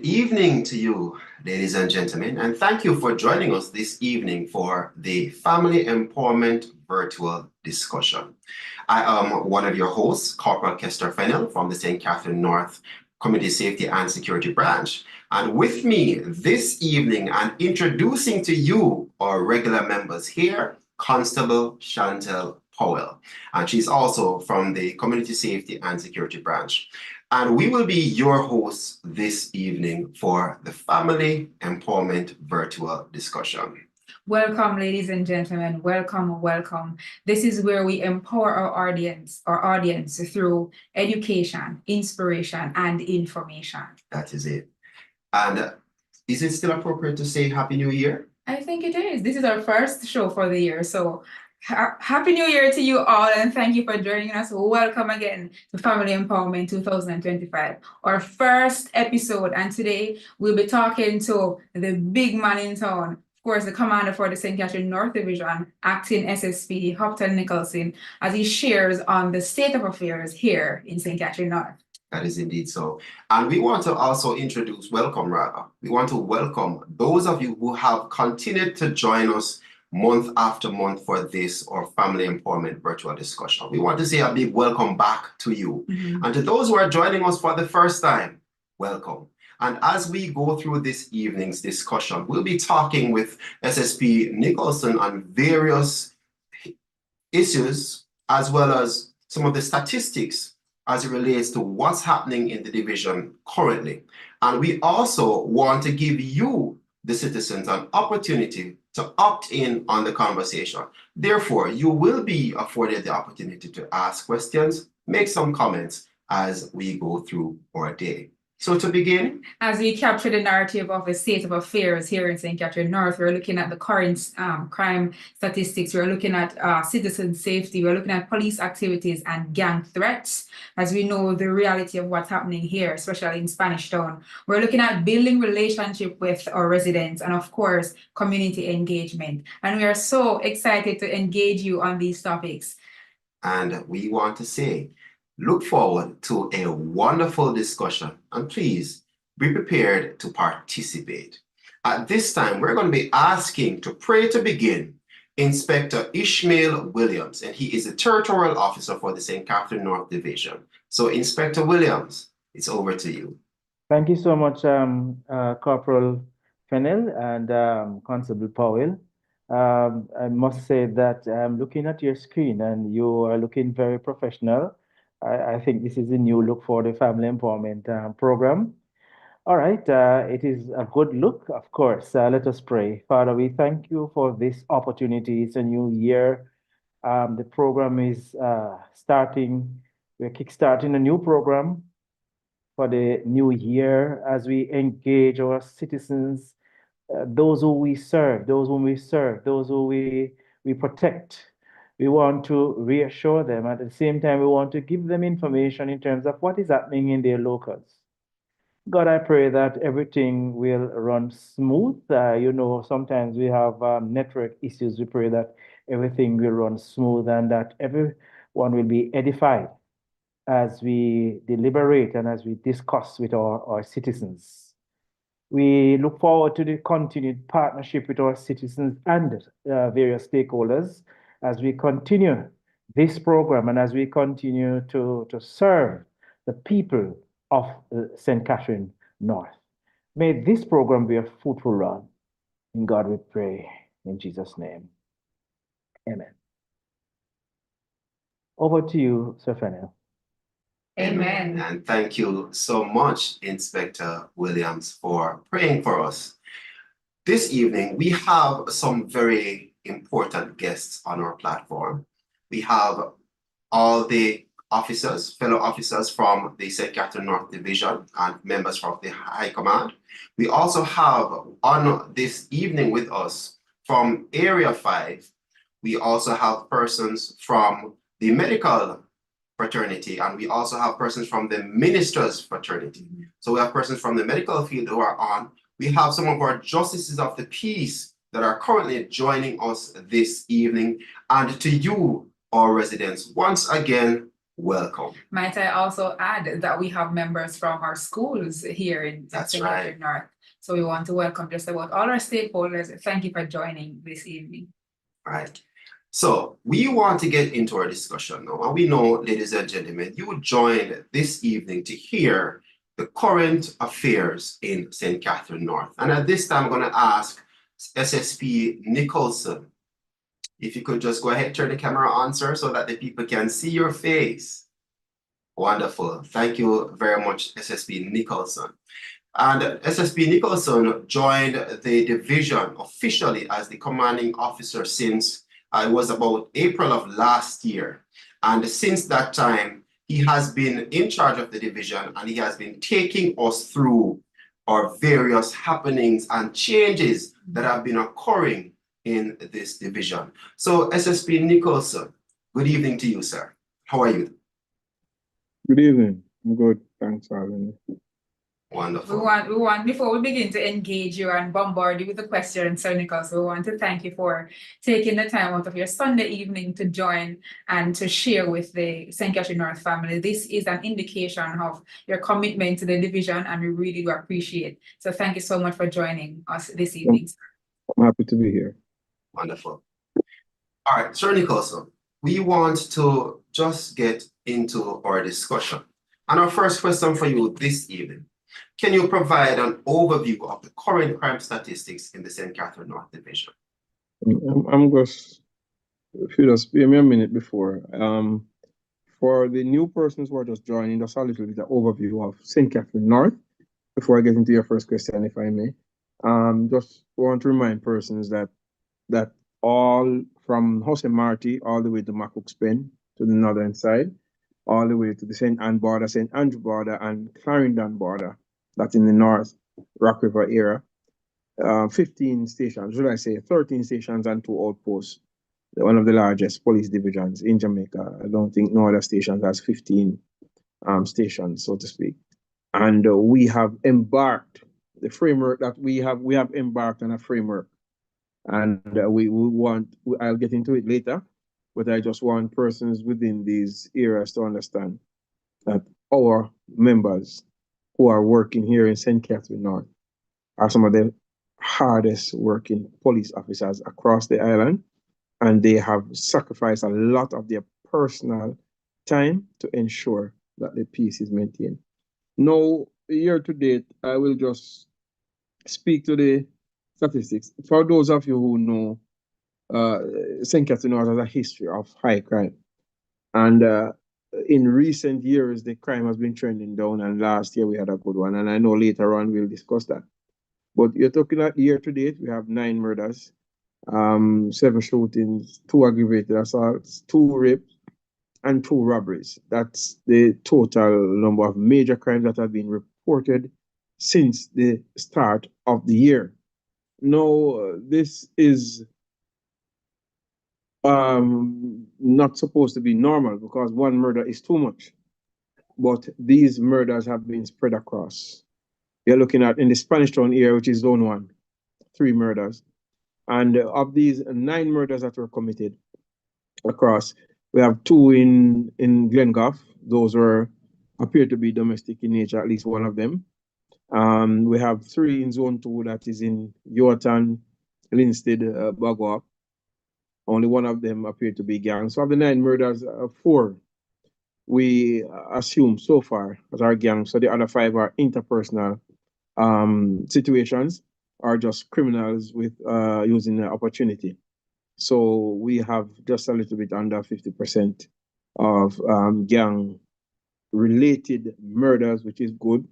evening to you, ladies and gentlemen, and thank you for joining us this evening for the Family Empowerment Virtual Discussion. I am one of your hosts, Corporal Kester Fennell from the St. Catherine North Community Safety and Security Branch. And with me this evening and introducing to you our regular members here, Constable Chantel Powell, and she's also from the Community Safety and Security Branch. And we will be your hosts this evening for the Family Empowerment Virtual Discussion. Welcome, ladies and gentlemen. Welcome, welcome. This is where we empower our audience through education, inspiration, and information. That is it. And is it still appropriate to say Happy New Year? I think it is. This is our first show for the year. So Happy New Year to you all, and thank you for joining us. Welcome again to Family Empowerment 2025, our first episode. And today we'll be talking to the big man in town, of course, the commander for the St. Catherine North Division, acting SSB, Hopton Nicholson, as he shares on the state of affairs here in St. Catherine North. That is indeed so. And we want to also we want to welcome those of you who have continued to join us month after month for this or Family Empowerment Virtual Discussion. We want to say a big welcome back to you. And to those who are joining us for the first time, welcome. And as we go through this evening's discussion, we'll be talking with SSP Nicholson on various issues, as well as some of the statistics as it relates to what's happening in the division currently. And we also want to give you, the citizens, an opportunity to opt in on the conversation. Therefore, you will be afforded the opportunity to ask questions, make some comments as we go through our day. So to begin, as we capture the narrative of the state of affairs here in St. Catherine North, we're looking at the current crime statistics, we're looking at citizen safety, we're looking at police activities and gang threats, as we know the reality of what's happening here, especially in Spanish Town. We're looking at building relationship with our residents and, of course, community engagement. And we are so excited to engage you on these topics. And we want to say, look forward to a wonderful discussion, and please be prepared to participate. At this time, we're going to be asking to pray to begin Inspector Ishmael Williams, and he is the Territorial Officer for the St. Catherine North Division. So, Inspector Williams, it's over to you. Thank you so much, Corporal Fennell and Constable Powell. I must say that I'm looking at your screen and you are looking very professional. I think this is a new look for the Family Empowerment program. All right, it is a good look, of course. Let us pray. Father, we thank you for this opportunity. It's a new year. The program is starting. We're kickstarting a new program for the new year as we engage our citizens, those who we serve, those whom we serve, those who we protect. We want to reassure them. At the same time, we want to give them information in terms of what is happening in their locals. God, I pray that everything will run smooth. Sometimes we have network issues. We pray that everything will run smooth and that everyone will be edified as we deliberate and as we discuss with our citizens. We look forward to the continued partnership with our citizens and various stakeholders as we continue this program and as we continue to serve the people of St. Catherine North. May this program be a fruitful run. In God we pray, in Jesus' name. Amen. Over to you, Sir Fennell. Amen. And thank you so much, Inspector Williams, for praying for us. This evening, we have some very important guests on our platform. We have all the fellow officers from the St. Catherine North Division and members from the High Command. We also have on this evening with us from Area 5, we also have persons from the medical fraternity, and we also have persons from the ministers fraternity. So we have persons from the medical field who are on. We have some of our justices of the peace that are currently joining us this evening. And to you, our residents, once again, welcome. Might I also add that we have members from our schools here in That's St. right. Catherine North. So we want to welcome just about all our stakeholders. Thank you for joining this evening. Right. So we want to get into our discussion now. And we know, ladies and gentlemen, you joined this evening to hear the current affairs in St. Catherine North. And at this time, I'm going to ask SSP Nicholson, if you could just go ahead, turn the camera on, sir, so that the people can see your face. Wonderful. Thank you very much, SSP Nicholson. And SSP Nicholson joined the division officially as the commanding officer since it was about April of last year. And since that time, he has been in charge of the division and he has been taking us through our various happenings and changes that have been occurring in this division. So SSP Nicholson, good evening to you, sir. How are you? Good evening. I'm good. Thanks for having me. Wonderful. We want, before we begin to engage you and bombard you with the questions, Sir Nicholas, we want to thank you for taking the time out of your Sunday evening to join and to share with the St. Catherine North family. This is an indication of your commitment to the division, and we really do appreciate. So thank you so much for joining us this evening. I'm happy to be here. Wonderful. All right, Sir Nicholson, we want to just get into our discussion. And our first question for you this evening, can you provide an overview of the current crime statistics in the St. Catherine North Division? I'm just, if you just give me a minute before, for the new persons who are just joining, just a little bit of overview of St. Catherine North before I get into your first question, if I may. Just want to remind persons that all from Jose Marti all the way to Macook's-Pen to the northern side, all the way to the St. Anne border, St. Andrew border, and Clarendon border, that's in the north, Rock River area. 15 stations, should I say 13 stations and 2 outposts. One of the largest police divisions in Jamaica. I don't think no other station has 15 stations, so to speak. And we have embarked, the framework that we have embarked on a framework. And we want, I'll get into it later, but I just want persons within these areas to understand that our members who are working here in St. Catherine North are some of the hardest working police officers across the island, and they have sacrificed a lot of their personal time to ensure that the peace is maintained. Now, year to date, I will just speak to the statistics. For those of you who know, St. Catherine North has a history of high crime. And in recent years, the crime has been trending down, and last year we had a good one. And I know later on we'll discuss that. But you're talking at year to date, we have 9 murders, 7 shootings, 2 aggravated assaults, 2 rapes, and 2 robberies. That's the total number of major crimes that have been reported since the start of the year. Now, this is not supposed to be normal because 1 murder is too much. But these murders have been spread across. You're looking at in the Spanish Town area, which is zone 1, 3 murders. And of these 9 murders that were committed across, we have 2 in Glengough. Those appear to be domestic in nature, at least one of them. We have 3 in zone 2, that is in Yorton, Linstead, Bagua. Only one of them appeared to be gang. So of the 9 murders, 4 we assume so far as our gang. So the other 5 are interpersonal situations, or just criminals with using the opportunity. So we have just a little bit under 50% of gang related murders, which is good,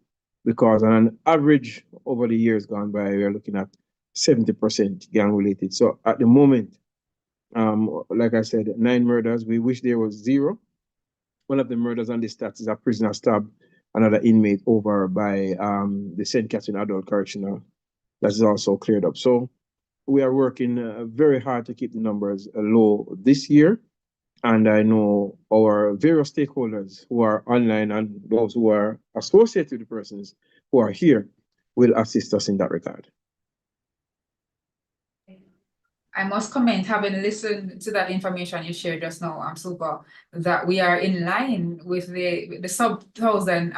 because on an average over the years gone by, we are looking at 70% gang related. So at the moment, like I said, 9 murders. We wish there was 0. One of the murders on the stats is a prisoner stabbed another inmate over by the St. Catherine Adult Correctional. That is also cleared up. So we are working very hard to keep the numbers low this year. And I know our various stakeholders who are online and those who are associated with the persons who are here will assist us in that regard. I must comment, having listened to that information you shared just now, I'm super, that we are in line with the sub 1,000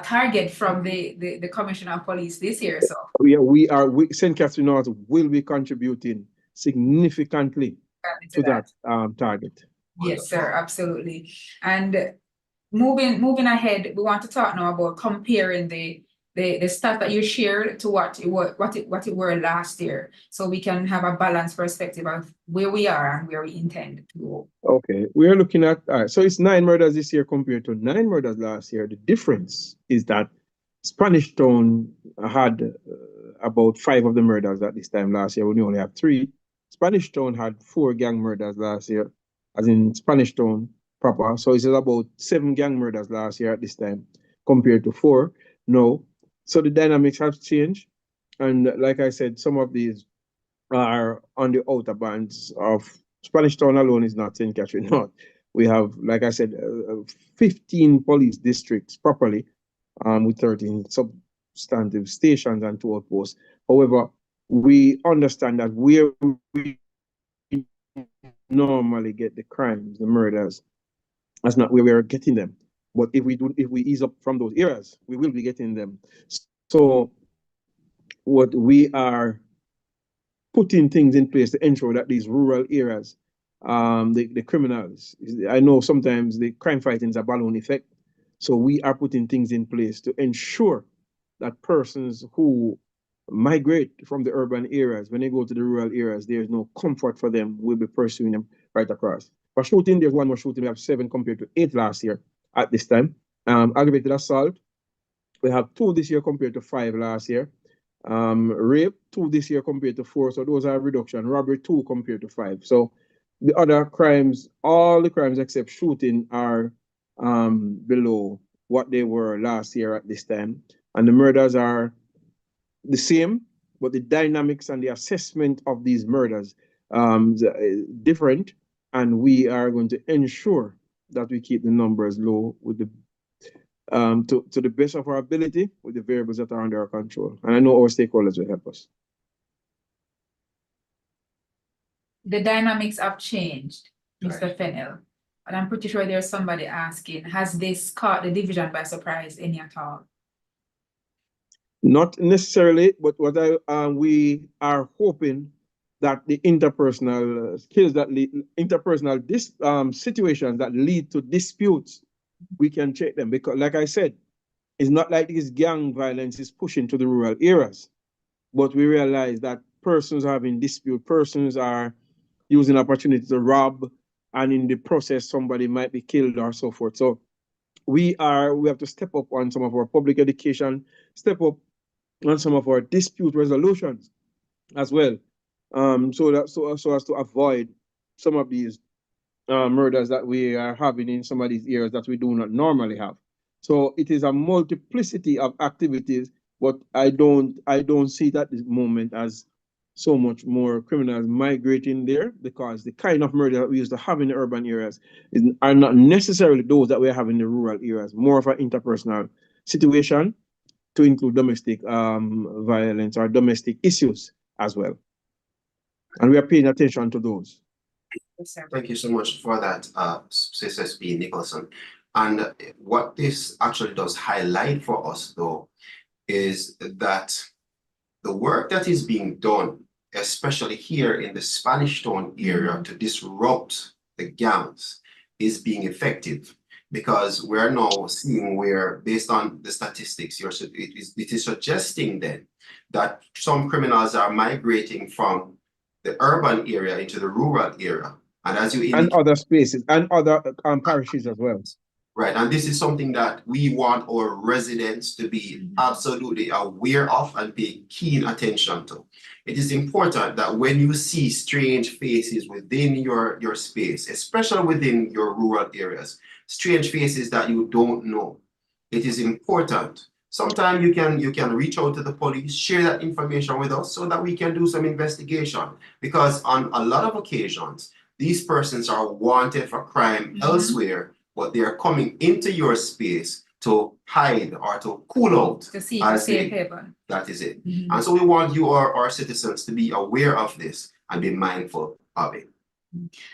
target from the Commissioner of Police this year. So St. Catherine North will be contributing significantly to that target. yes, sir, absolutely. And moving ahead, we want to talk now about comparing the stats that you shared to what it were last year, so we can have a balanced perspective of where we are and where we intend to go. Okay, we are looking at, so it's 9 murders this year compared to 9 murders last year. The difference is that Spanish Town had about 5 of the murders at this time last year. We only have 3. Spanish Town had 4 gang murders last year, as in Spanish Town proper. So it's about 7 gang murders last year at this time compared to 4 now. So the dynamics have changed. And like I said, some of these are on the outer bands of Spanish Town alone is not St. Catherine North. We have, like I said, 15 police districts properly, with 13 substantive stations and 2 outposts. However, we understand that where we normally get the crimes, the murders, that's not where we are getting them. But if we ease up from those areas, we will be getting them. So what we are putting things in place to ensure that these rural areas, the criminals, I know sometimes the crime fighting is a balloon effect. So we are putting things in place to ensure that persons who migrate from the urban areas, when they go to the rural areas, there's no comfort for them. We'll be pursuing them right across. For shooting, there's 1 more shooting. We have 7 compared to 8 last year at this time. Aggravated assault, we have 2 this year compared to 5 last year. Rape, 2 this year compared to 4. So those are reduction. Robbery, 2 compared to 5. So the other crimes, all the crimes except shooting, are below what they were last year at this time. And the murders are the same, but the dynamics and the assessment of these murders different. And we are going to ensure that we keep the numbers low with the to the best of our ability with the variables that are under our control. And I know our stakeholders will help us. The dynamics have changed, Mr. Fennell. And I'm pretty sure there's somebody asking, has this caught the division by surprise any at all? Not necessarily, but what we are hoping that the interpersonal skills that lead, interpersonal situations that lead to disputes, we can check them. Because like I said, it's not like this gang violence is pushing to the rural areas, but we realize that persons are having dispute, persons are using opportunity to rob, and in the process, somebody might be killed or so forth. So we have to step up on some of our public education, step up on some of our dispute resolutions as well, so as to avoid some of these murders that we are having in some of these areas that we do not normally have. So it is a multiplicity of activities, but I don't see it at this moment as so much more criminals migrating there, because the kind of murder that we used to have in the urban areas are not necessarily those that we have in the rural areas. More of an interpersonal situation, to include domestic violence or domestic issues as well. And we are paying attention to those. Thank you so much for that, CSSB Nicholson. And what this actually does highlight for us, though, is that the work that is being done, especially here in the Spanish Town area, to disrupt the gangs, is being effective. Because we're now seeing where, based on the statistics, it is suggesting then that some criminals are migrating from the urban area into the rural area. And as you indicate, and other spaces and other parishes as well. Right, and this is something that we want our residents to be absolutely aware of and pay keen attention to. It is important that when you see strange faces within your space, especially within your rural areas, strange faces that you don't know, it is important. Sometimes you can reach out to the police, share that information with us so that we can do some investigation. Because on a lot of occasions, these persons are wanted for crime elsewhere, but they are coming into your space to hide or to cool out. To seek a as safe they, haven. that is it. Mhm. And so we want you, our citizens, to be aware of this and be mindful of it.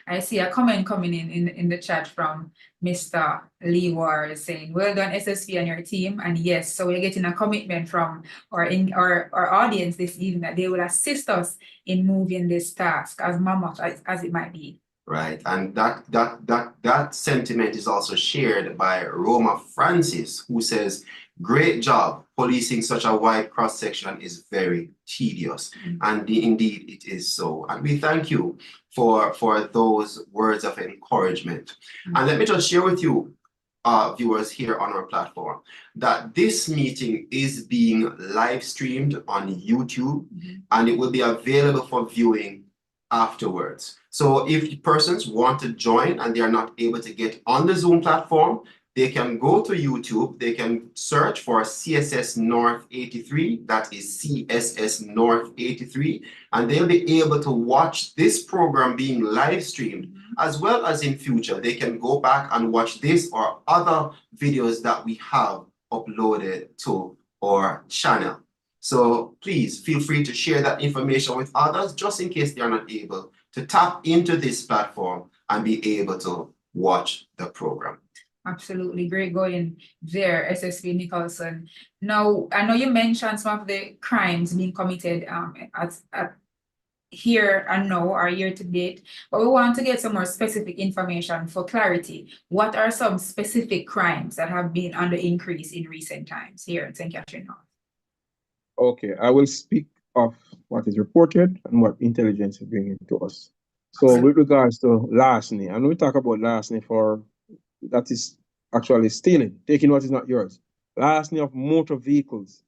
I see a comment coming in the chat from Mr. Lee Ward saying, well done, SSB and your team. And yes, so we're getting a commitment from our audience this evening that they will assist us in moving this task as mammoth as it might be. Right, and that sentiment is also shared by Roma Francis, who says, "Great job. Policing such a wide cross section is very tedious," and indeed it is so. And we thank you for those words of encouragement. And let me just share with you, viewers here on our platform, that this meeting is being live streamed on YouTube, and it will be available for viewing afterwards. So if persons want to join and they are not able to get on the Zoom platform, they can go to YouTube, they can search for CSS North 83, that is CSS North 83, and they'll be able to watch this program being live streamed, as well as in future, they can go back and watch this or other videos that we have uploaded to our channel. So please feel free to share that information with others, just in case they are not able to tap into this platform and be able to watch the program. Absolutely. Great going there, SSB Nicholson. Now, I know you mentioned some of the crimes being committed at here and now or year to date, but we want to get some more specific information for clarity. What are some specific crimes that have been under increase in recent times here in St. Catherine North? Okay, I will speak of what is reported and what intelligence is bringing to us. So with regards to larceny, and we talk about larceny that is actually stealing, taking what is not yours. Larceny of motor vehicles.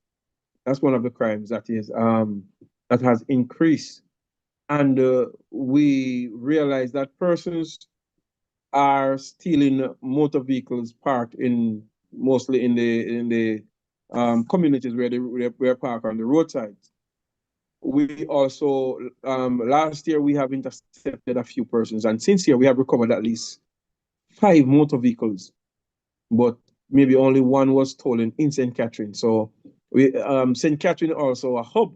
That's one of the crimes that is that has increased. And we realize that persons are stealing motor vehicles parked mostly in the communities where they park on the roadsides. We also last year we have intercepted a few persons, and since here we have recovered at least 5 motor vehicles, but maybe only one was stolen in St. Catherine. So we St. Catherine also a hub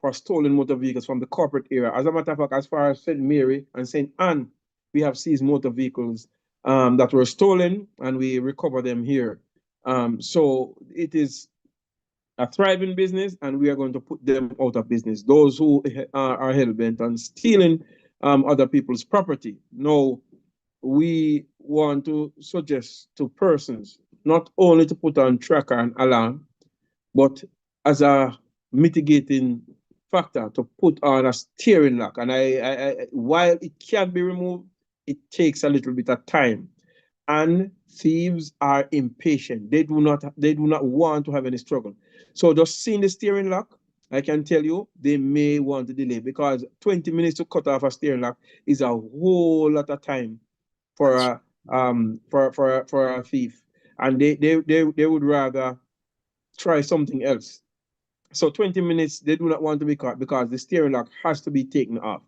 for stolen motor vehicles from the corporate area. As a matter of fact, as far as St. Mary and St. Anne, we have seized motor vehicles that were stolen, and we recover them here. So it is a thriving business, and we are going to put them out of business. Those who are hell-bent on stealing other people's property. No, we want to suggest to persons not only to put on tracker and alarm, but as a mitigating factor to put on a steering lock. And while it can be removed, it takes a little bit of time. And thieves are impatient. They do not want to have any struggle. So just seeing the steering lock, I can tell you they may want to delay, because 20 minutes to cut off a steering lock is a whole lot of time for a thief, and they would rather try something else. So 20 minutes, they do not want to be caught because the steering lock has to be taken off.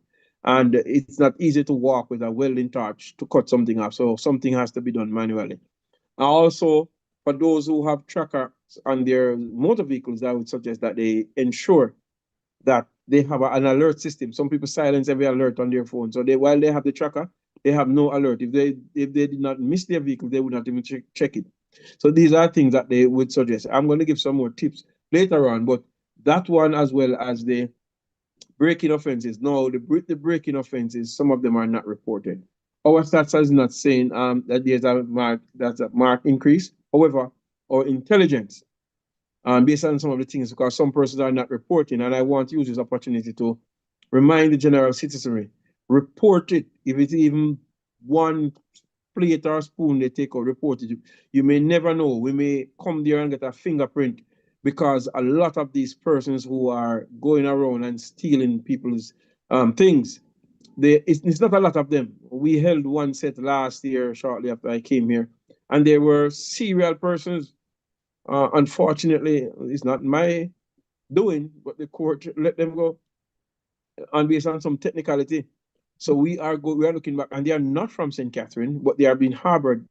And it's not easy to walk with a welding torch to cut something off. So something has to be done manually. And also, for those who have trackers on their motor vehicles, I would suggest that they ensure that they have an alert system. Some people silence every alert on their phone. So while they have the tracker, they have no alert. If they did not miss their vehicle, they would not even check it. So these are things that they would suggest. I'm going to give some more tips later on, but that one, as well as the breaking offenses. No, the breaking offenses, some of them are not reported. Our stats is not saying that there's a marked increase. However, our intelligence, based on some of the things, because some persons are not reporting, and I want to use this opportunity to remind the general citizenry, report it. If it's even one plate or spoon they take out, report it. You may never know. We may come there and get a fingerprint, because a lot of these persons who are going around and stealing people's things, it's not a lot of them. We held one set last year, shortly after I came here, and there were serial persons. Unfortunately, it's not my doing, but the court let them go, and based on some technicality. So we are looking back, and they are not from St. Catherine, but they are being harbored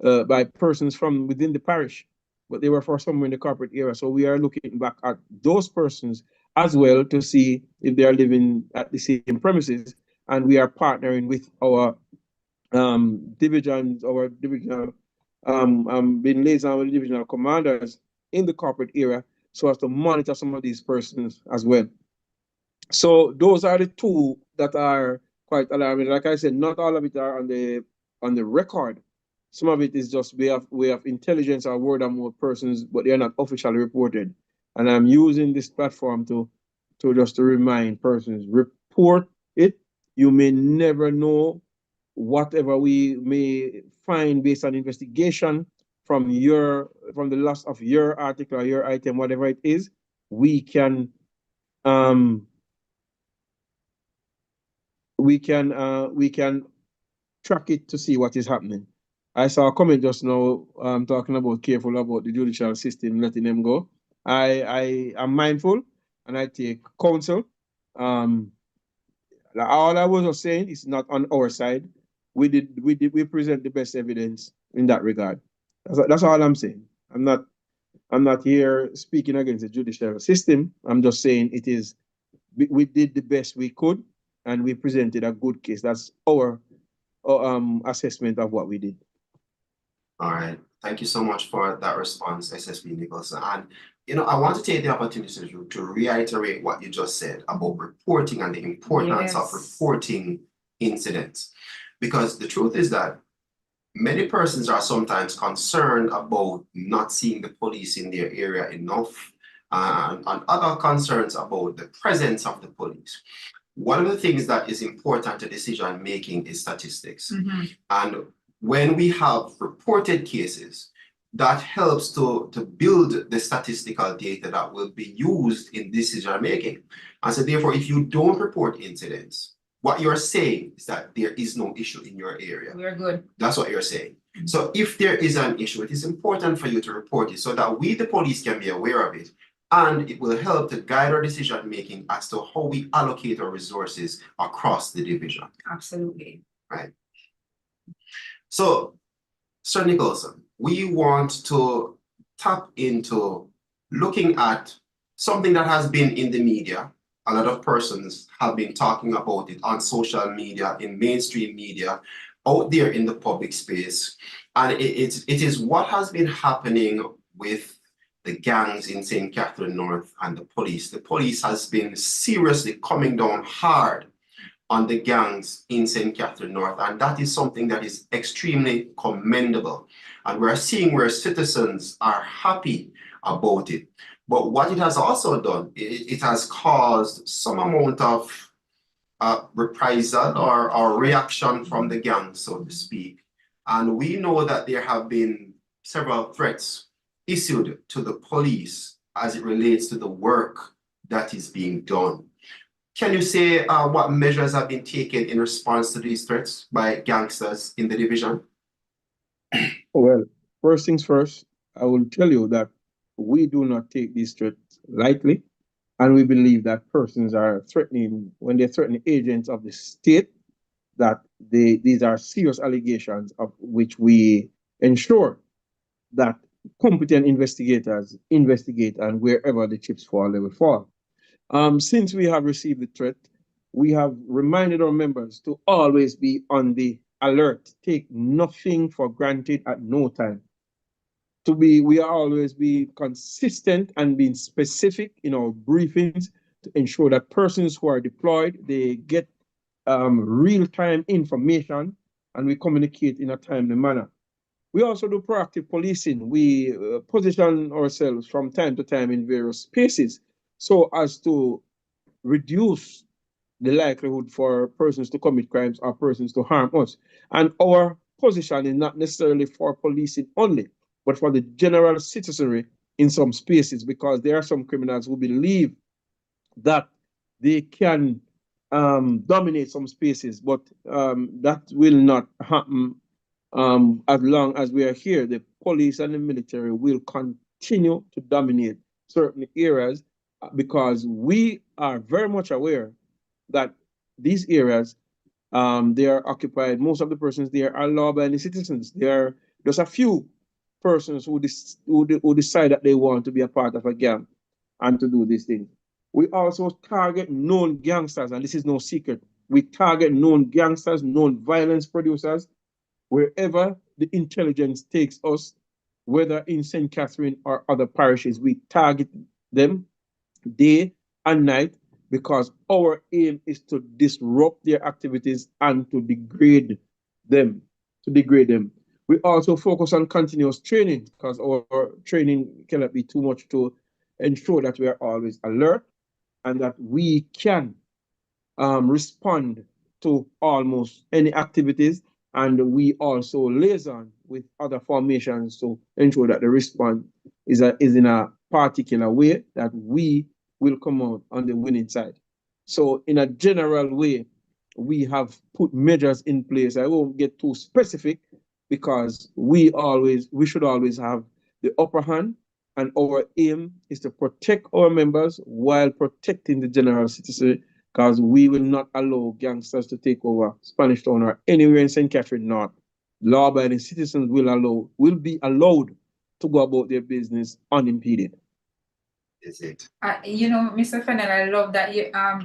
by persons from within the parish. but they were for somewhere in the corporate area. So we are looking back at those persons as well to see if they are living at the same premises, and we are partnering with our divisions, our divisional being liaison with divisional commanders in the corporate area so as to monitor some of these persons as well. So those are the two that are quite alarming. Like I said, not all of it are on the record. Some of it is just we have intelligence or word of mouth persons, but they are not officially reported. And I'm using this platform to just to remind persons, report it. You may never know whatever we may find based on investigation from the loss of your article or your item, whatever it is, we can we can track it to see what is happening. I saw a comment just now talking about careful about the judicial system, letting them go. I am mindful and I take counsel. All I was just saying is not on our side. We present the best evidence in that regard. That's all I'm saying. I'm not here speaking against the judicial system. I'm just saying we did the best we could and we presented a good case. That's our assessment of what we did. All right. Thank you so much for that response, SSB Nicholson. And I want to take the opportunity to reiterate what you just said about reporting and the importance of reporting incidents. Because the truth is that many persons are sometimes concerned about not seeing the police in their area enough, and other concerns about the presence of the police. One of the things that is important to decision making is statistics. And when we have reported cases, that helps to build the statistical data that will be used in decision making. And so therefore, if you don't report incidents, what you're saying is that there is no issue in your area. We're good. That's what you're saying. So if there is an issue, it is important for you to report it so that we, the police, can be aware of it. And it will help to guide our decision making as to how we allocate our resources across the division. Absolutely. Right. So, Sir Nicholson, we want to tap into looking at something that has been in the media. A lot of persons have been talking about it on social media, in mainstream media, out there in the public space. And it is what has been happening with the gangs in St. Catherine North and the police. The police has been seriously coming down hard on the gangs in St. Catherine North, and that is something that is extremely commendable. And we're seeing where citizens are happy about it. But what it has also done, it has caused some amount of reprisal or reaction from the gangs, so to speak. And we know that there have been several threats issued to the police as it relates to the work that is being done. Can you say what measures have been taken in response to these threats by gangsters in the division? Well, first things first, I will tell you that we do not take these threats lightly, and we believe that persons are threatening, when they threaten agents of the state, that these are serious allegations of which we ensure that competent investigators investigate, and wherever the chips fall, they will fall. Since we have received the threat, we have reminded our members to always be on the alert, take nothing for granted at no time. We are always be consistent and being specific in our briefings to ensure that persons who are deployed, they get real-time information and we communicate in a timely manner. We also do proactive policing. We position ourselves from time to time in various spaces so as to reduce the likelihood for persons to commit crimes or persons to harm us. And our position is not necessarily for policing only, but for the general citizenry in some spaces, because there are some criminals who believe that they can dominate some spaces, but that will not happen as long as we are here. The police and the military will continue to dominate certain areas because we are very much aware that these areas, they are occupied, most of the persons there are law-abiding citizens. There are just a few persons who decide that they want to be a part of a gang and to do these things. We also target known gangsters, and this is no secret. We target known gangsters, known violence producers, wherever the intelligence takes us, whether in St. Catherine or other parishes. We target them day and night because our aim is to disrupt their activities and to degrade them. We also focus on continuous training because our training cannot be too much to ensure that we are always alert and that we can respond to almost any activities. And we also liaison with other formations to ensure that the response is in a particular way that we will come out on the winning side. So in a general way, we have put measures in place. I won't get too specific because we should always have the upper hand, and our aim is to protect our members while protecting the general citizen, because we will not allow gangsters to take over Spanish Town or anywhere in St. Catherine North. Law-abiding citizens will be allowed to go about their business unimpeded. Is it? Mr. Fennell, I love that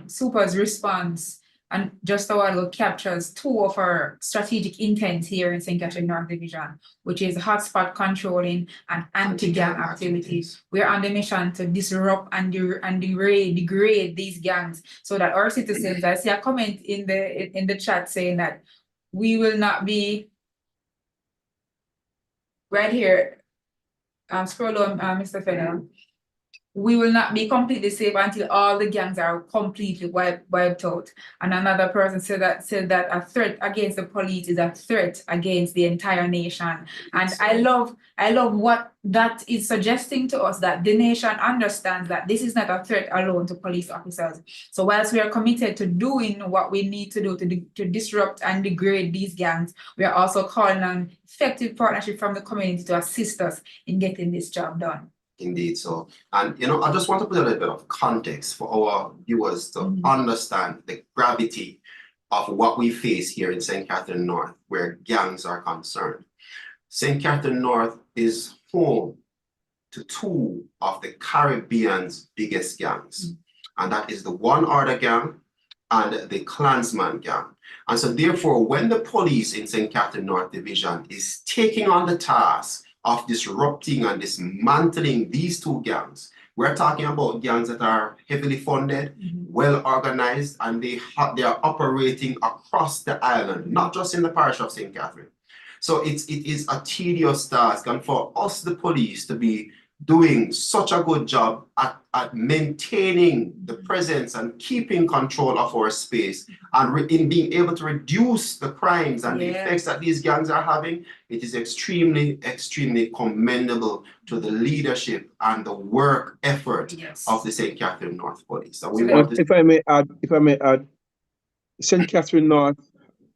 Super's response and just a while ago captures two of our strategic intents here in St. Catherine North Division, which is hotspot controlling and anti-gang activities. We're on the mission to disrupt and degrade these gangs so that our citizens, I see a comment in the chat saying that we will not be right here. Scroll on, Mr. Fennell. We will not be completely safe until all the gangs are completely wiped out. And another person said that a threat against the police is a threat against the entire nation. And I love what that is suggesting to us, that the nation understands that this is not a threat alone to police officers. So whilst we are committed to doing what we need to do to disrupt and degrade these gangs, we are also calling on effective partnership from the community to assist us in getting this job done. Indeed. So, and I just want to put a little bit of context for our viewers to understand the gravity of what we face here in St. Catherine North, where gangs are concerned. St. Catherine North is home to two of the Caribbean's biggest gangs, and that is the One Order gang and the Klansman gang. And so therefore, when the police in St. Catherine North Division is taking on the task of disrupting and dismantling these two gangs, we're talking about gangs that are heavily funded, well organized, and they are operating across the island, not just in the parish of St. Catherine. So it is a tedious task, and for us, the police, to be doing such a good job at maintaining the presence and keeping control of our space, and in being able to reduce the crimes and the effects that these gangs are having, it is extremely, extremely commendable to the leadership and the work effort of the St. Catherine North Police. So if I may add, St. Catherine North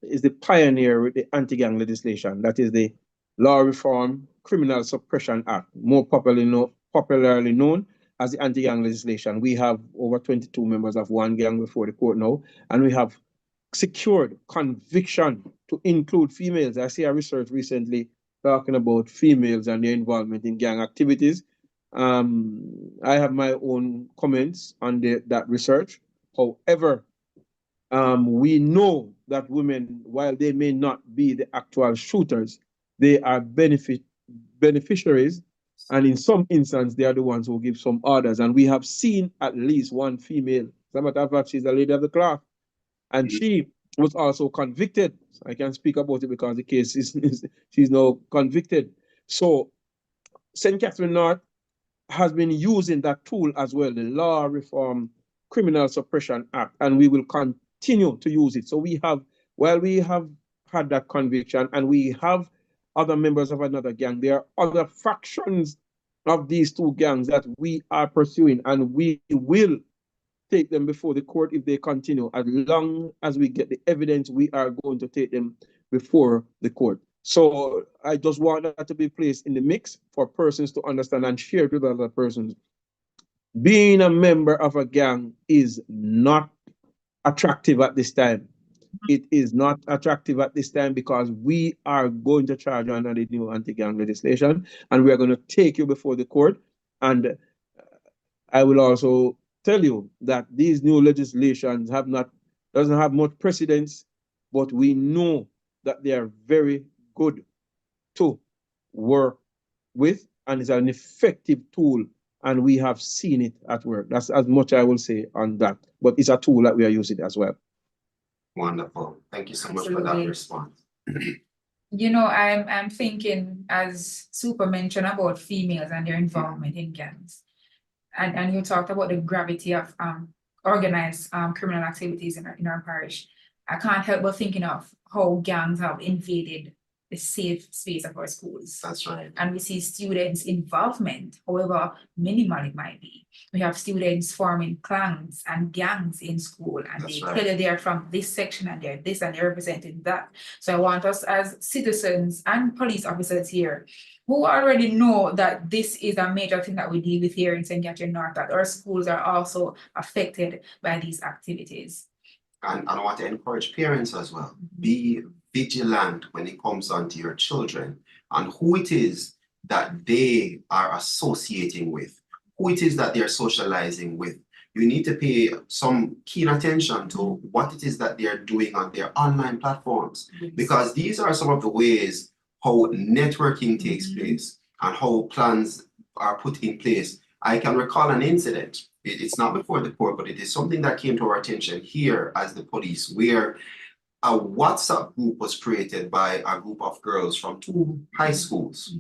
is the pioneer with the anti-gang legislation. That is the Law Reform Criminal Suppression Act, more popularly known as the anti-gang legislation. We have over 22 members of one gang before the court now, and we have secured conviction to include females. I see a research recently talking about females and their involvement in gang activities. I have my own comments on that research. However, we know that women, while they may not be the actual shooters, they are beneficiaries, and in some instances, they are the ones who give some orders. And we have seen at least one female. As a matter of fact, she's a lady of the cloth, and she was also convicted. I can speak about it because the case she's now convicted. So St. Catherine North has been using that tool as well, the Law Reform Criminal Suppression Act, and we will continue to use it. So we have had that conviction, and we have other members of another gang. There are other factions of these two gangs that we are pursuing, and we will take them before the court if they continue. As long as we get the evidence, we are going to take them before the court. So I just want that to be placed in the mix for persons to understand and share it with other persons. Being a member of a gang is not attractive at this time. it is not attractive at this time because we are going to charge you under the new anti-gang legislation, and we are going to take you before the court. And I will also tell you that these new legislations doesn't have much precedence, but we know that they are very good to work with, and it's an effective tool, and we have seen it at work. That's as much I will say on that, but it's a tool that we are using as well. Wonderful. Thank you so much for that Absolutely. response. You know, I'm thinking, as Super mentioned, about females and their involvement in gangs. And you talked about the gravity of organized criminal activities in our parish. I can't help but thinking of how gangs have invaded the safe space of our schools. That's right. And we see students' involvement, however minimal it might be. We have students forming clans and gangs in school, and That's they right. tell you they're from this section and they're this and they're representing that. So I want us as citizens and police officers here who already know that this is a major thing that we deal with here in St. Catherine North, that our schools are also affected by these activities. And I want to encourage parents as well. Be vigilant when it comes on to your children and who it is that they are associating with, who it is that they're socializing with. You need to pay some keen attention to what it is that they're doing on their online platforms, because these are some of the ways how networking takes place and how plans are put in place. I can recall an incident. It's not before the court, but it is something that came to our attention here as the police, where a WhatsApp group was created by a group of girls from two high schools.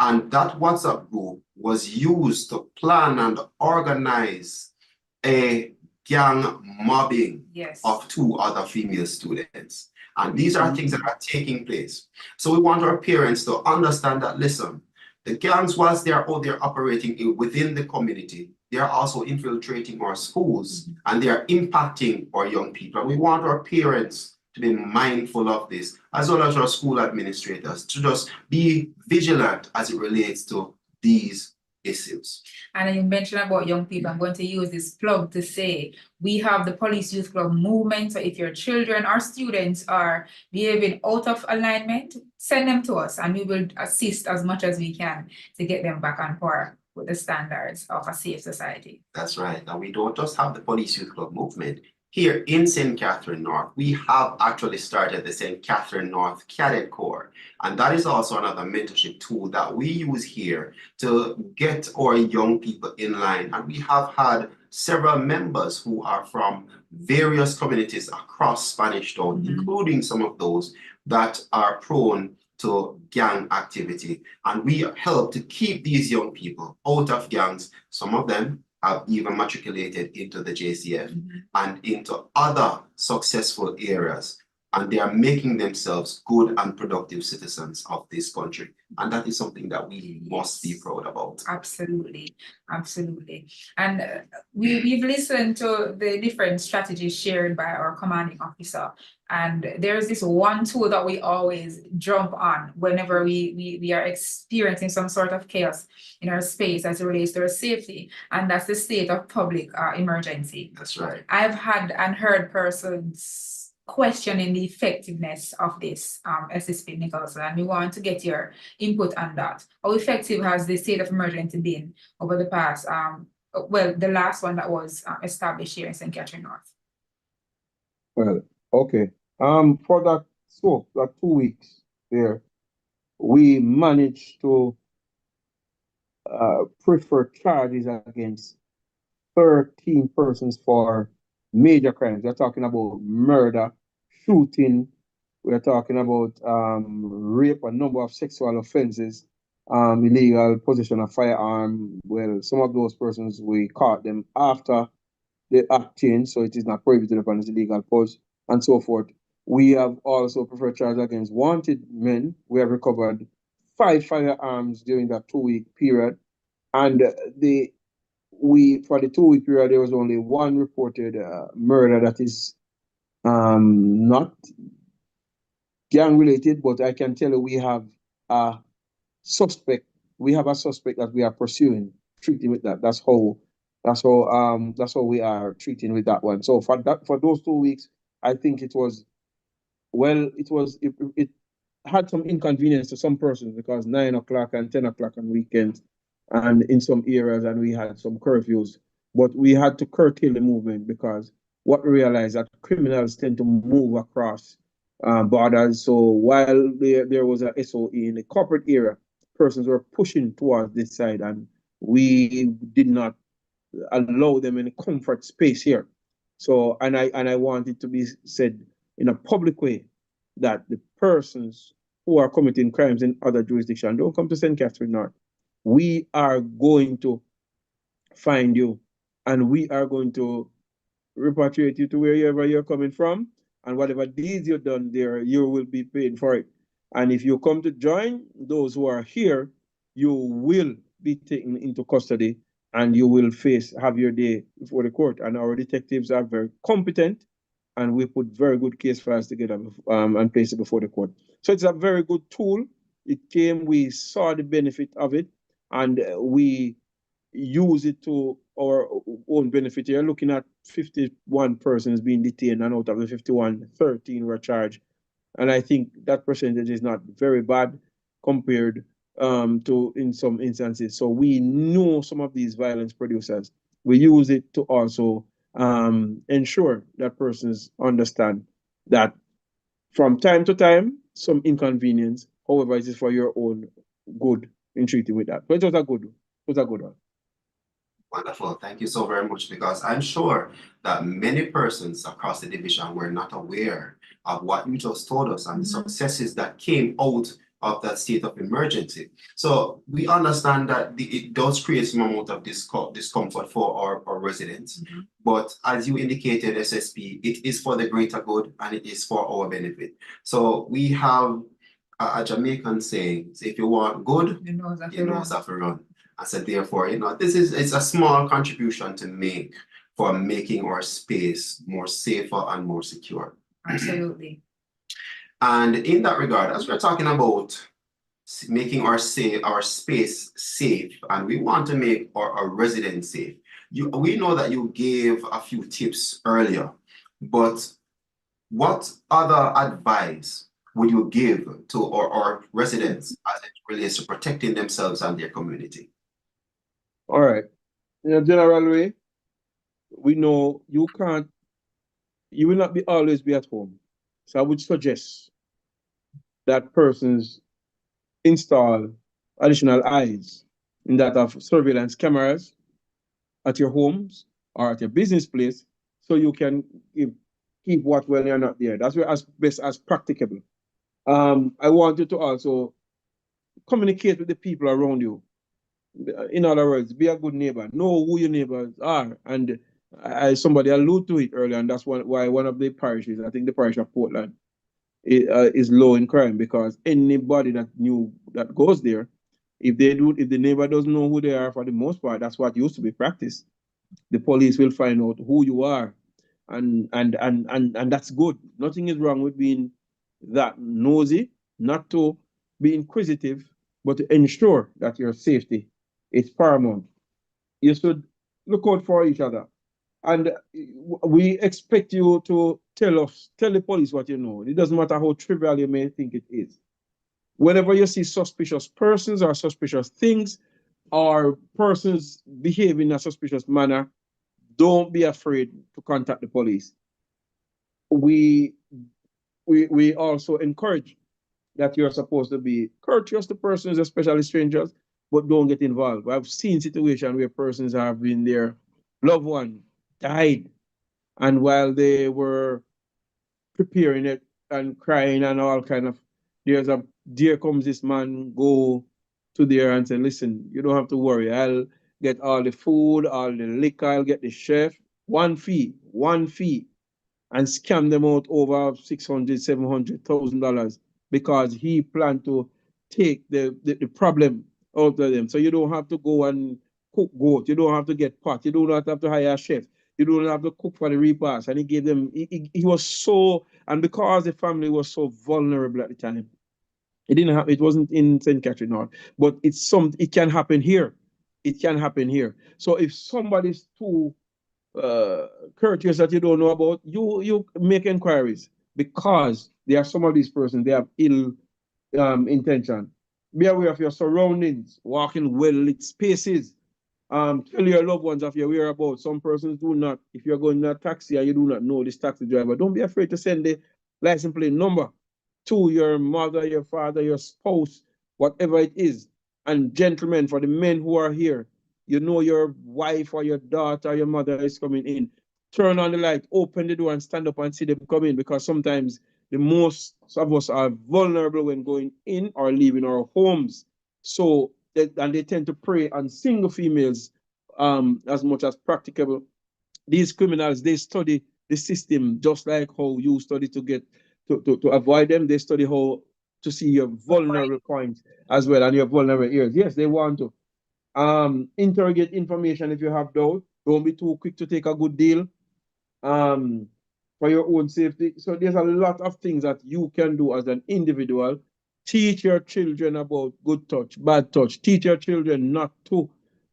And that WhatsApp group was used to plan and organize a gang mobbing of two other female students. And these are things that are taking place. So we want our parents to understand that, listen, the gangs, whilst they're out there operating within the community, they are also infiltrating our schools and they are impacting our young people. And we want our parents to be mindful of this, as well as our school administrators, to just be vigilant as it relates to these issues. And you mentioned about young people. I'm going to use this plug to say we have the Police Youth Club movement. So if your children or students are behaving out of alignment, send them to us and we will assist as much as we can to get them back on par with the standards of a safe society. That's right. And we don't just have the Police Youth Club movement. Here in St. Catherine North, we have actually started the St. Catherine North Cadet Corps. And that is also another mentorship tool that we use here to get our young people in line. And we have had several members who are from various communities across Spanish Town, including some of those that are prone to gang activity. And we help to keep these young people out of gangs. Some of them have even matriculated into the JCF and into other successful areas. And they are making themselves good and productive citizens of this country. And that is something that we must be proud about. Absolutely, absolutely. And we've listened to the different strategies shared by our commanding officer. And there's this one tool that we always jump on whenever we are experiencing some sort of chaos in our space as it relates to our safety. And that's the state of public emergency. That's right. I've had and heard persons questioning the effectiveness of this SSP Nicholson, and we want to get your input on that. How effective has the state of emergency been over the past, well, the last one that was established here in St. Catherine North? Well, okay. For that 2 weeks there, we managed to prefer charges against 13 persons for major crimes. We're talking about murder, shooting, we're talking about rape, a number of sexual offenses, illegal possession of firearm. Well, some of those persons, we caught them after the act changed, so it is not prohibited upon its illegal post and so forth. We have also preferred charges against wanted men. We have recovered 5 firearms during that 2-week period. And for the 2-week period, there was only one reported murder that is not gang related, but I can tell you we have a suspect. We have a suspect that we are pursuing, treating with that. That's how we are treating with that one. So for those 2 weeks, I think it was Well, it had some inconvenience to some persons because 9 o'clock and 10 o'clock on weekends, and in some areas, and we had some curfews. But we had to curtail the movement because what we realized that criminals tend to move across borders. So while there was a SOE in the corporate area, persons were pushing towards this side, and we did not allow them in a comfort space here. So, and I want it to be said in a public way that the persons who are committing crimes in other jurisdictions don't come to St. Catherine North. We are going to find you, and we are going to repatriate you to wherever you're coming from, and whatever deeds you've done there, you will be paid for it. And if you come to join those who are here, you will be taken into custody and you will have your day before the court. And our detectives are very competent, and we put very good case files together and place it before the court. So it's a very good tool. We saw the benefit of it, and we use it to our own benefit. You're looking at 51 persons being detained, and out of the 51, 13 were charged. And I think that percentage is not very bad compared to in some instances. So we know some of these violence producers. We use it to also ensure that persons understand that from time to time, some inconvenience, however, it is for your own good in treating with that. But it was a good one. Wonderful. Thank you so very much, because I'm sure that many persons across the division were not aware of what you just told us and the successes that came out of that state of emergency. So we understand that it does create some amount of discomfort for our residents. But as you indicated, SSP, it is for the greater good and it is for our benefit. So we have a Jamaican saying, if you want good, you know have to run. I said, therefore, it's a small contribution to make for making our space more safer and more secure. Absolutely. And in that regard, as we're talking about making our space safe, and we want to make our residents safe, we know that you gave a few tips earlier, but what other advice would you give to our residents as it relates to protecting themselves and their community? All right. In a general way, we know you will not always be at home. So I would suggest that persons install additional eyes in that of surveillance cameras at your homes or at your business place, so you can keep watch when you're not there. That's as best as practicable. I want you to also communicate with the people around you. In other words, be a good neighbor. Know who your neighbors are. And somebody alluded to it earlier, and that's why one of the parishes, I think the parish of Portland, is low in crime, because anybody that goes there, if the neighbor doesn't know who they are, for the most part, that's what used to be practiced. The police will find out who you are, and that's good. Nothing is wrong with being that nosy, not to be inquisitive, but to ensure that your safety is paramount. You should look out for each other. And we expect you to tell the police what you know. It doesn't matter how trivial you may think it is. Whenever you see suspicious persons or suspicious things, or persons behave in a suspicious manner, don't be afraid to contact the police. We also encourage that you're supposed to be courteous to persons, especially strangers, but don't get involved. I've seen situations where persons have been their loved one died, and while they were preparing it and crying and all kind of, there comes this man, go to there and say, listen, you don't have to worry. I'll get all the food, all the liquor, I'll get the chef, one fee, and scam them out over $600,000, $700,000, because he planned to take the problem out of them. So you don't have to go and cook goat. You don't have to get pot. You do not have to hire a chef. You don't have to cook for the repast. And he gave them, he was so, and because the family was so vulnerable at the time, it wasn't in St. Catherine North, but it can happen here. It can happen here. So if somebody's too courteous that you don't know about, you make inquiries. because there are some of these persons, they have ill intention. Be aware of your surroundings, walk in well-lit spaces. Tell your loved ones of your whereabouts. Some persons do not. If you're going in a taxi and you do not know this taxi driver, don't be afraid to send the license plate number to your mother, your father, your spouse, whatever it is. And gentlemen, for the men who are here, you know your wife or your daughter or your mother is coming in. Turn on the light, open the door, and stand up and see them come in, because sometimes the most of us are vulnerable when going in or leaving our homes. So, and they tend to prey on single females as much as practicable. These criminals, they study the system just like how you study to get to avoid them. They study how to see your vulnerable points as well and your vulnerable areas. Yes, they want to interrogate information if you have doubt. Don't be too quick to take a good deal for your own safety. So there's a lot of things that you can do as an individual. Teach your children about good touch, bad touch. Teach your children not to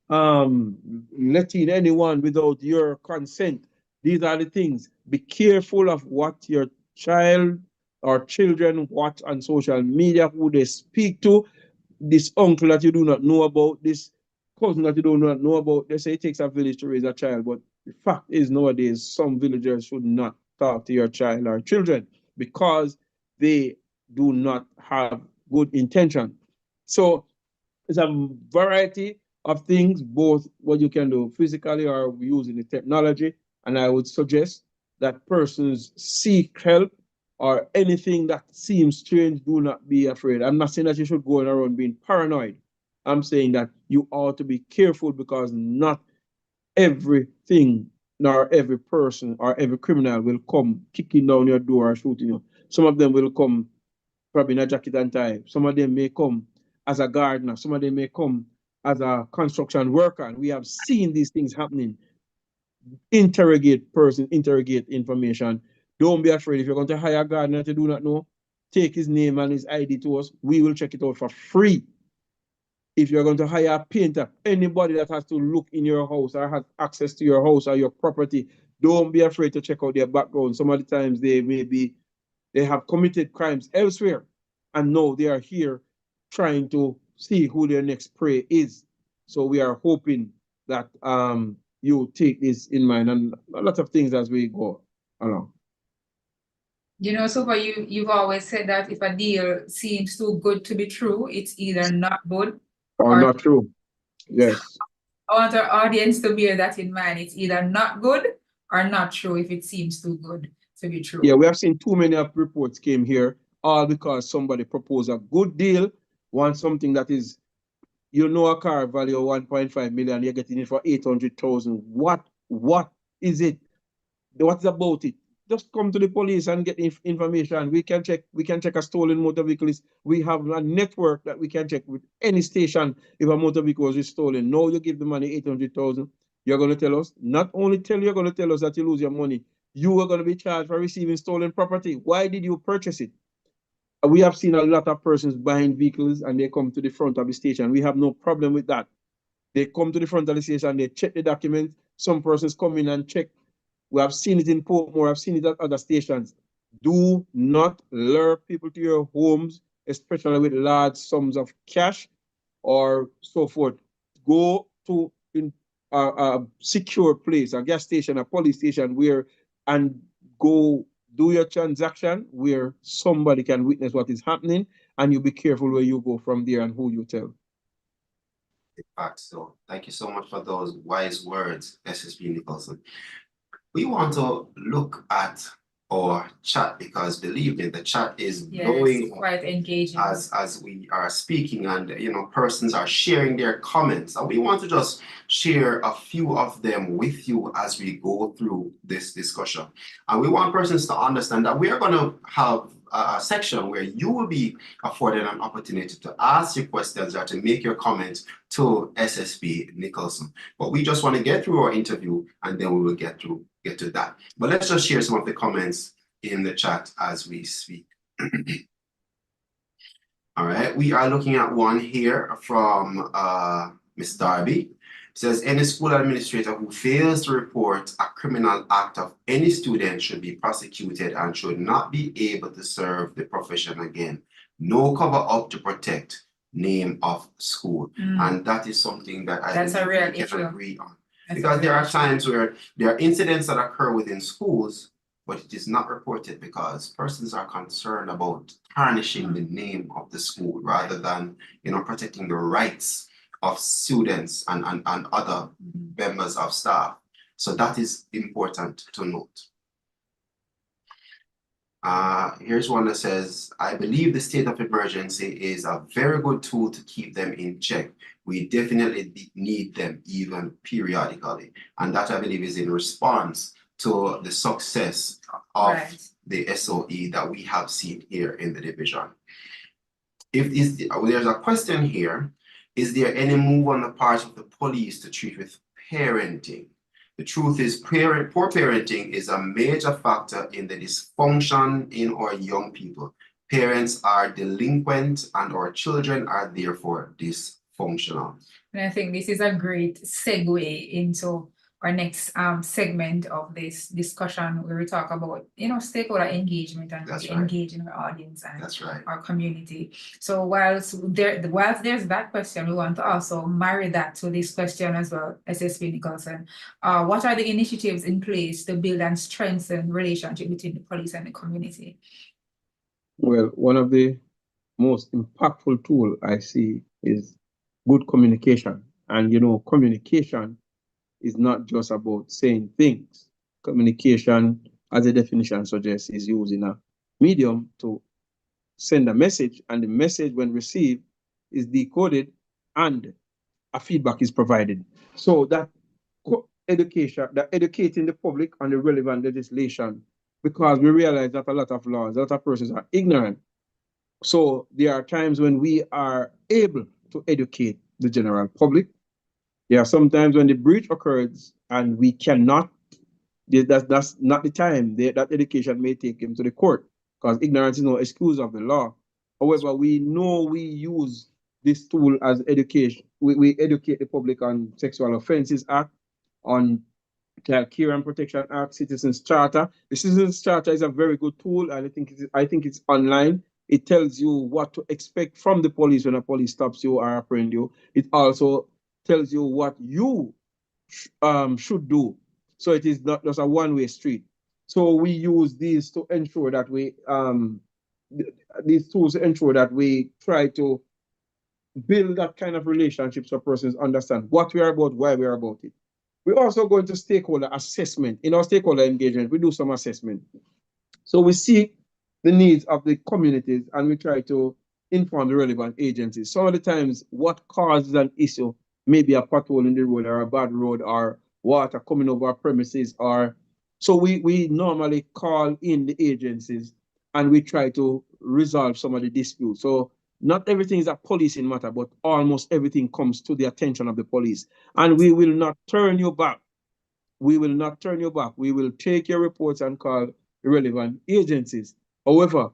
let in anyone without your consent. These are the things. Be careful of what your child or children watch on social media, who they speak to. This uncle that you do not know about, this cousin that you do not know about. They say it takes a village to raise a child, but the fact is nowadays some villagers should not talk to your child or children because they do not have good intention. So it's a variety of things, both what you can do physically or using the technology. And I would suggest that persons seek help, or anything that seems strange, do not be afraid. I'm not saying that you should go around being paranoid. I'm saying that you ought to be careful, because not everything nor every person or every criminal will come kicking down your door or shooting you. Some of them will come probably in a jacket and tie. Some of them may come as a gardener. Some of them may come as a construction worker. And we have seen these things happening. Interrogate person, interrogate information. Don't be afraid. If you're going to hire a gardener that you do not know, take his name and his ID to us. We will check it out for free. If you're going to hire a painter, anybody that has to look in your house or has access to your house or your property, don't be afraid to check out their background. Some of the times they have committed crimes elsewhere, and now they are here trying to see who their next prey is. So we are hoping that you take this in mind, and a lot of things as we go along. Super, you've always said that if a deal seems too good to be true, it's either not good or not true. Yes. I want our audience to bear that in mind. It's either not good or not true if it seems too good to be true. Yeah, we have seen too many reports came here, all because somebody proposed a good deal, want something that is, a car value of 1.5 million, you're getting it for 800,000. What is it? What's about it? Just come to the police and get information. We can check a stolen motor vehicle. We have a network that we can check with any station if a motor vehicle was stolen. No, you give the money 800,000. You're going to tell us, not only you're going to tell us that you lose your money, you are going to be charged for receiving stolen property. Why did you purchase it? We have seen a lot of persons buying vehicles and they come to the front of the station. We have no problem with that. They come to the front of the station, they check the document. Some persons come in and check. We have seen it in Portmore, I've seen it at other stations. Do not lure people to your homes, especially with large sums of cash or so forth. Go to a secure place, a gas station, a police station, and go do your transaction where somebody can witness what is happening, and you be careful where you go from there and who you tell. In fact, so thank you so much for those wise words, SSB Nicholson. We want to look at our chat, because believe me, the chat is blowing quite engaging as we are speaking, and persons are sharing their comments, and we want to just share a few of them with you as we go through this discussion. And we want persons to understand that we are going to have a section where you will be afforded an opportunity to ask your questions or to make your comments to SSB Nicholson. But we just want to get through our interview, and then we will get to that. But let's just share some of the comments in the chat as we speak. All right, we are looking at one here from Miss Darby. Says any school administrator who fails to report a criminal act of any student should be prosecuted and should not be able to serve the profession again. No cover up to protect name of school. And that is something that I That's a think real we can issue. agree on. That's a Because there real are issue. times where there are incidents that occur within schools, but it is not reported because persons are concerned about tarnishing the name of the school rather than, protecting the rights of students and other members of staff. So that is important to note. Here's one that says, I believe the state of emergency is a very good tool to keep them in check. We definitely need them even periodically. And that, I believe, is in response to the success of the SOE that we have seen here in the division. There's a question here, is there any move on the part of the police to treat with parenting? The truth is, poor parenting is a major factor in the dysfunction in our young people. Parents are delinquent and our children are therefore dysfunctional. And I think this is a great segue into our next segment of this discussion where we talk about, stakeholder engagement and engaging our audience and our community. So whilst there's that question, we want to also marry that to this question as well, SSB Nicholson. What are the initiatives in place to build and strengthen relationship between the police and the community? Well, one of the most impactful tool I see is good communication. And communication is not just about saying things. Communication, as the definition suggests, is using a medium to send a message, and the message, when received, is decoded and a feedback is provided. So that education, that educating the public on the relevant legislation, because we realize that a lot of laws, a lot of persons are ignorant. So there are times when we are able to educate the general public. There are sometimes when the breach occurs and we cannot, that's not the time. That education may take him to the court, because ignorance is no excuse of the law. However, we know we use this tool as education. We educate the public on Sexual Offences Act, on Child Care and Protection Act, Citizens Charter. The Citizens Charter is a very good tool, and I think it's online. It tells you what to expect from the police when a police stops you or apprehend you. It also tells you what you should do. So it is not just a one-way street. So we use these to ensure that these tools to ensure that we try to build that kind of relationship so persons understand what we are about, why we are about it. We also go into stakeholder assessment. In our stakeholder engagement, we do some assessment. So we see the needs of the communities and we try to inform the relevant agencies. Some of the times, what causes an issue may be a pothole in the road or a bad road or water coming over our premises. So we normally call in the agencies and we try to resolve some of the disputes. So not everything is a policing matter, but almost everything comes to the attention of the police. And we will not turn you back. We will not turn you back. We will take your reports and call the relevant agencies. However,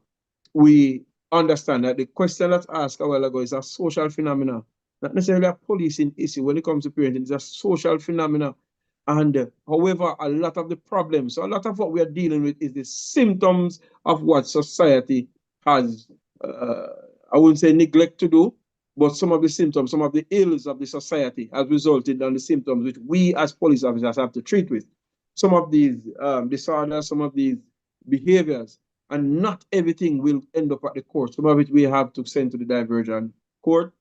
we understand that the question that's asked a while ago is a social phenomenon, not necessarily a policing issue. When it comes to parenting, it's a social phenomenon. And however, a lot of the problems, so a lot of what we are dealing with is the symptoms of what society has, I wouldn't say neglect to do, but some of the symptoms, some of the ills of the society has resulted in the symptoms which we as police officers have to treat with. Some of these disorders, some of these behaviors, and not everything will end up at the court. Some of it we have to send to the diversion court.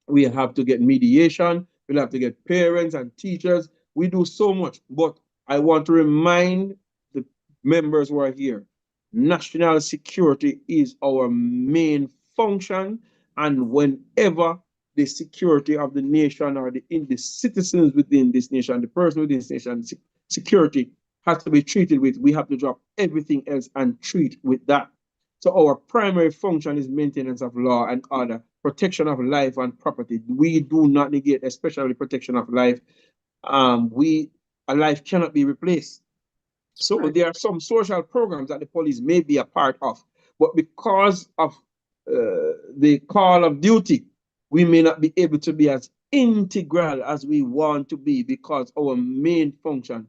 We have to get mediation. We'll have to get parents and teachers. We do so much, but I want to remind the members who are here, national security is our main function, and whenever the security of the nation or the citizens within this nation, the person within this nation, security has to be treated with, we have to drop everything else and treat with that. So our primary function is maintenance of law and order, protection of life and property. We do not negate, especially protection of life. A life cannot be replaced. So there are some social programs that the police may be a part of, but because of the call of duty, we may not be able to be as integral as we want to be, because our main function,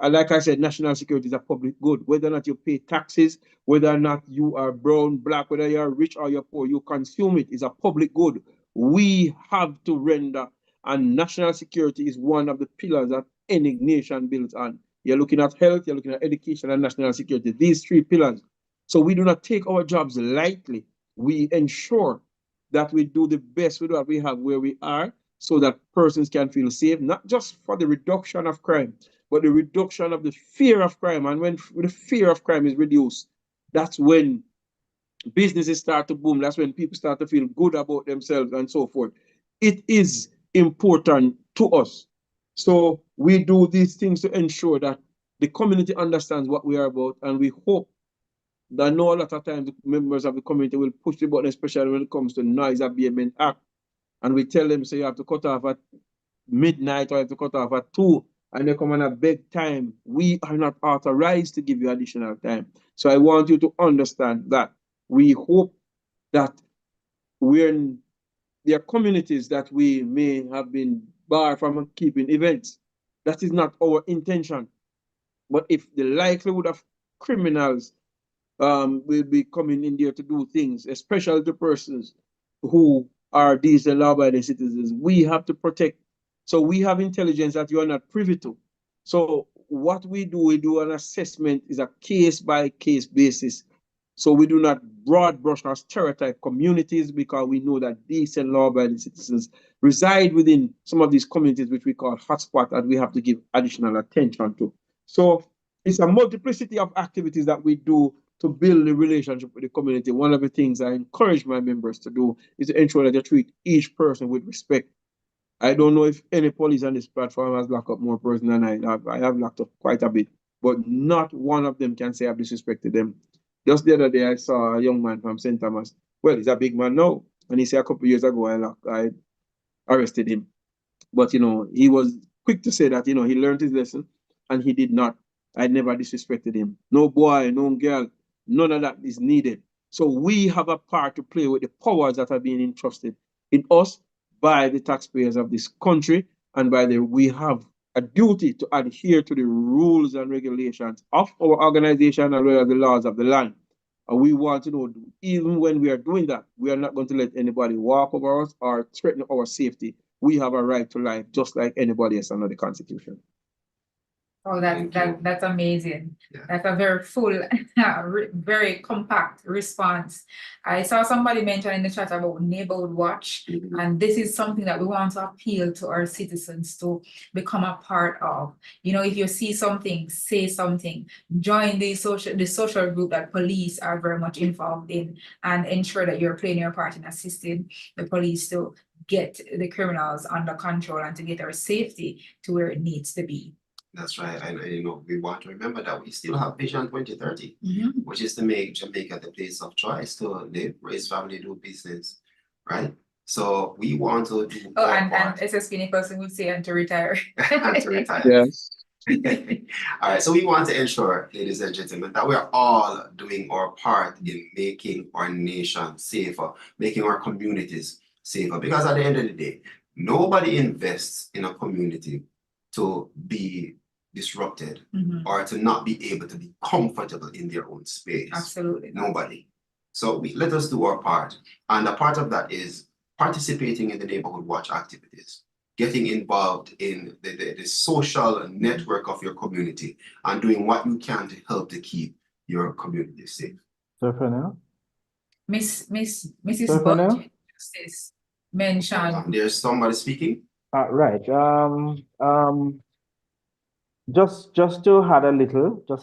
and like I said, national security is a public good. Whether or not you pay taxes, whether or not you are brown, black, whether you're rich or you're poor, you consume it, is a public good. We have to render, and national security is one of the pillars that any nation builds on. You're looking at health, you're looking at education and national security, these three pillars. So we do not take our jobs lightly. We ensure that we do the best with what we have where we are, so that persons can feel safe, not just for the reduction of crime, but the reduction of the fear of crime. And when the fear of crime is reduced, that's when businesses start to boom. That's when people start to feel good about themselves and so forth. It is important to us. So we do these things to ensure that the community understands what we are about, and we hope that I know a lot of times the members of the community will push the button, especially when it comes to noise abatement act. And we tell them, say, you have to cut off at midnight or you have to cut off at 2, and they come on a big time. We are not authorized to give you additional time. So I want you to understand that we hope that when there are communities that we may have been barred from keeping events, that is not our intention. But if the likelihood of criminals will be coming in there to do things, especially the persons who are decent, law-abiding citizens, we have to protect. So we have intelligence that you are not privy to. So what we do an assessment, is a case-by-case basis. So we do not broad brush or stereotype communities, because we know that decent, law-abiding citizens reside within some of these communities, which we call hotspots, that we have to give additional attention to. So it's a multiplicity of activities that we do to build a relationship with the community. One of the things I encourage my members to do is to ensure that they treat each person with respect. I don't know if any police on this platform has locked up more persons than I have. I have locked up quite a bit, but not one of them can say I've disrespected them. Just the other day, I saw a young man from St. Thomas. Well, he's a big man now, and he said a couple of years ago I arrested him. But he was quick to say that he learned his lesson, and he did not. I never disrespected him. No boy, no girl, none of that is needed. So we have a part to play with the powers that are being entrusted in us by the taxpayers of this country, and we have a duty to adhere to the rules and regulations of our organization as well as the laws of the land. And we want to know, even when we are doing that, we are not going to let anybody walk over us or threaten our safety. We have a right to life just like anybody else under the Constitution. Oh, that's amazing. Yeah. That's a very full, very compact response. I saw somebody mention in the chat about neighborhood watch, and this is something that we want to appeal to our citizens to become a part of. If you see something, say something. Join the social group that police are very much involved in, and ensure that you're playing your part in assisting the police to get the criminals under control and to get our safety to where it needs to be. That's right. And we want to remember that we still have Vision 2030, which is to make Jamaica the place of choice to live, raise family, do business, right? So we want to do and SSB Nicholson would say, and to retire. and to retire. Yes. All right. So we want to ensure, ladies and gentlemen, that we're all doing our part in making our nation safer, making our communities safer. Because at the end of the day, nobody invests in a community to be disrupted or to not be able to be comfortable in their own space. Absolutely. Nobody. So let us do our part. And a part of that is participating in the neighborhood watch activities, getting involved in the social network of your community, and doing what you can to help to keep your community safe. So for now, Mrs. So for now? Budget Justice mentioned. There's somebody speaking. Right. Just to add a little, so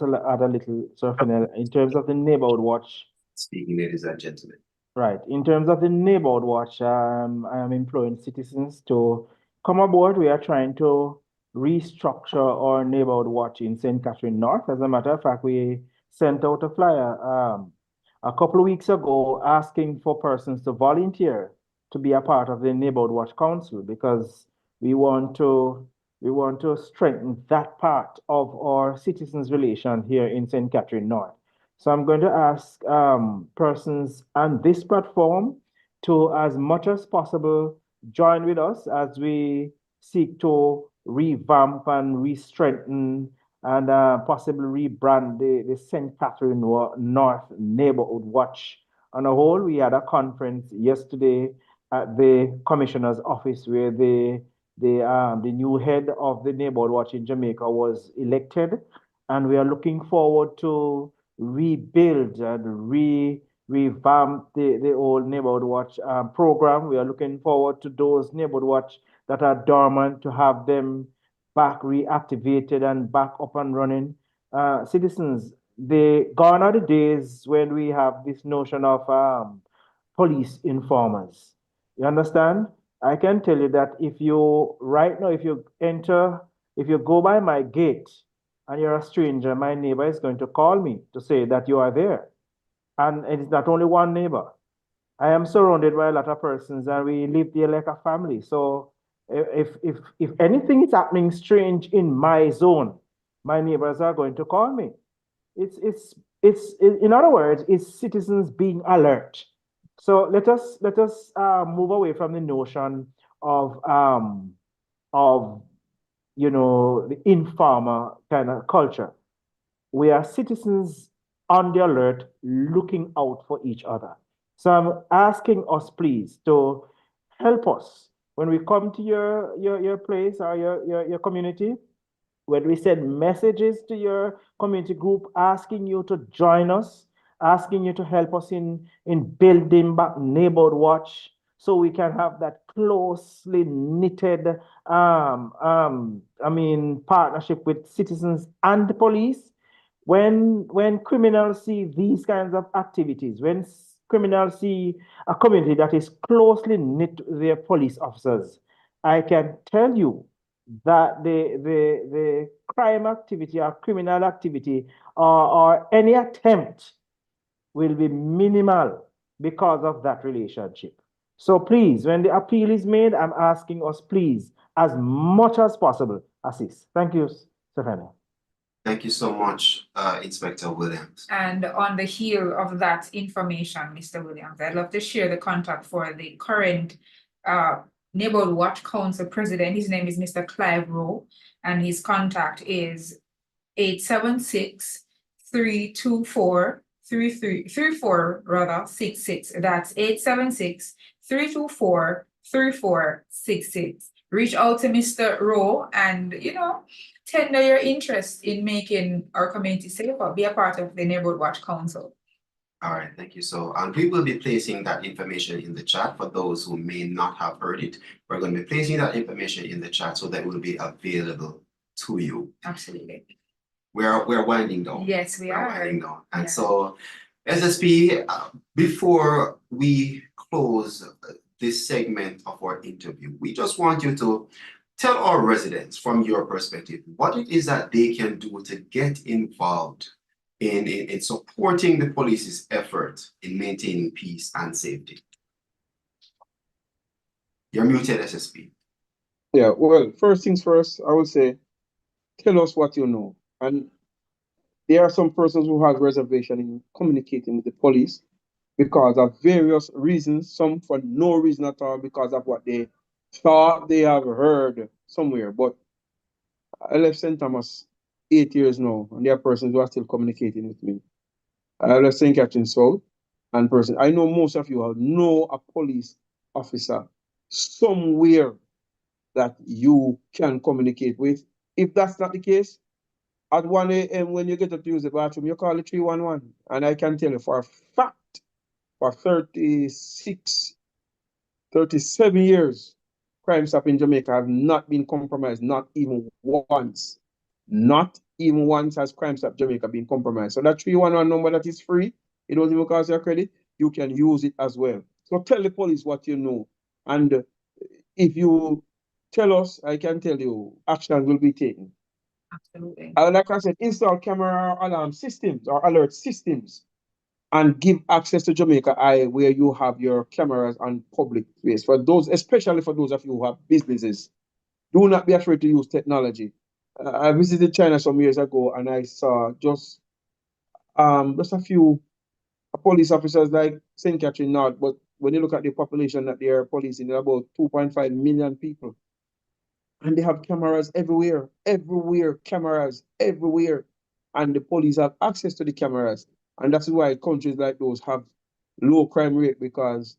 for now, in terms of the neighborhood watch. Speaking, ladies and gentlemen. Right. In terms of the neighborhood watch, I am employing citizens to come aboard. We are trying to restructure our neighborhood watch in St. Catherine North. As a matter of fact, we sent out a flyer a couple of weeks ago asking for persons to volunteer to be a part of the neighborhood watch council, because we want to strengthen that part of our citizens' relation here in St. Catherine North. So I'm going to ask persons on this platform to, as much as possible, join with us as we seek to revamp and re-strengthen and possibly rebrand the St. Catherine North Neighborhood Watch. On a whole, we had a conference yesterday at the commissioner's office where the new head of the neighborhood watch in Jamaica was elected, and we are looking forward to rebuild and revamp the old neighborhood watch program. We are looking forward to those neighborhood watch that are dormant to have them back reactivated and back up and running. Citizens, gone are the days when we have this notion of police informers. You understand? I can tell you that if you right now, if you go by my gate and you're a stranger, my neighbor is going to call me to say that you are there. And it's not only one neighbor. I am surrounded by a lot of persons and we live there like a family. So if anything is happening strange in my zone, my neighbors are going to call me. It's in other words, it's citizens being alert. So let us move away from the notion of the informer kind of culture. We are citizens on the alert, looking out for each other. So I'm asking us, please, to help us when we come to your place or your community, when we send messages to your community group asking you to join us, asking you to help us in building back neighborhood watch so we can have that closely knitted partnership with citizens and the police. When criminals see these kinds of activities, when criminals see a community that is closely knit with their police officers, I can tell you that the crime activity or criminal activity or any attempt will be minimal because of that relationship. So please, when the appeal is made, I'm asking us, please, as much as possible, assist. Thank you, Stephanie. Thank you so much, Inspector Williams. And on the heel of that information, Mr. Williams, I'd love to share the contact for the current Neighborhood Watch Council president. His name is Mr. Clive Rowe, and his contact is 876-324-3334 That's 876-324-3466. Reach out to Mr. Rowe and tender your interest in making our community safer. Be a part of the Neighborhood Watch Council. All right, thank you. So, and we will be placing that information in the chat for those who may not have heard it. We're going to be placing that information in the chat so that it will be available to you. Absolutely. We're winding down. Yes, we are. Winding down. And Yeah. so, SSP, before we close this segment of our interview, we just want you to tell our residents from your perspective what it is that they can do to get involved in supporting the police's effort in maintaining peace and safety. You're muted, SSP. Yeah, well, first things first, I would say, tell us what you know. And there are some persons who have reservation in communicating with the police because of various reasons, some for no reason at all, because of what they thought they have heard somewhere. But I left St. Thomas 8 years now, and there are persons who are still communicating with me. I left St. Catherine South, and I know most of you know a police officer somewhere that you can communicate with. If that's not the case, at 1 a.m. when you get up to use the bathroom, you call the 311. And I can tell you for a fact, for 37 years, crime stop in Jamaica have not been compromised, not even once. Not even once has Crime Stop Jamaica been compromised. So that 311 number that is free, it doesn't even cost you a credit, you can use it as well. So tell the police what you know. And if you tell us, I can tell you, action will be taken. Absolutely. Like I said, install camera alarm systems or alert systems and give access to Jamaica Eye where you have your cameras on public place. For those, especially for those of you who have businesses, do not be afraid to use technology. I visited China some years ago and I saw just a few police officers like St. Catherine North, but when you look at the population that they are policing, they're about 2.5 million people. And they have cameras everywhere, everywhere, cameras everywhere. And the police have access to the cameras. And that's why countries like those have low crime rate, because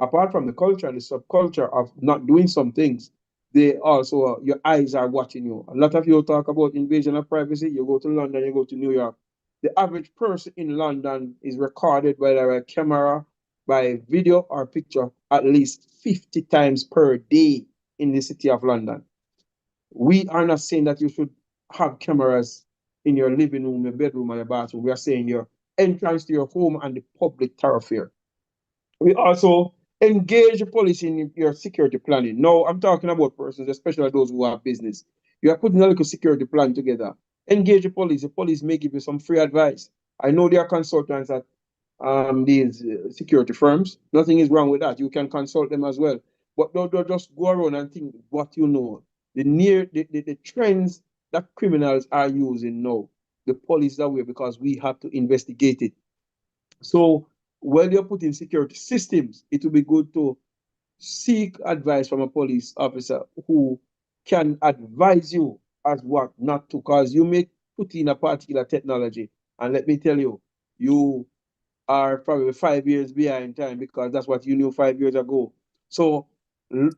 apart from the culture, the subculture of not doing some things, they also, your eyes are watching you. A lot of you talk about invasion of privacy. You go to London, you go to New York. The average person in London is recorded by a camera, by video or picture at least 50 times per day in the city of London. We are not saying that you should have cameras in your living room, your bedroom, or your bathroom. We are saying your entrance to your home and the public thoroughfare. We also engage the police in your security planning. Now, I'm talking about persons, especially those who have business. You are putting a little security plan together. Engage the police. The police may give you some free advice. I know there are consultants at these security firms. Nothing is wrong with that. You can consult them as well. But don't just go around and think what you know. The trends that criminals are using now, the police are aware because we have to investigate it. So while you're putting security systems, it will be good to seek advice from a police officer who can advise you as what not to, because you may put in a particular technology. And let me tell you, you are probably 5 years behind time because that's what you knew 5 years ago. So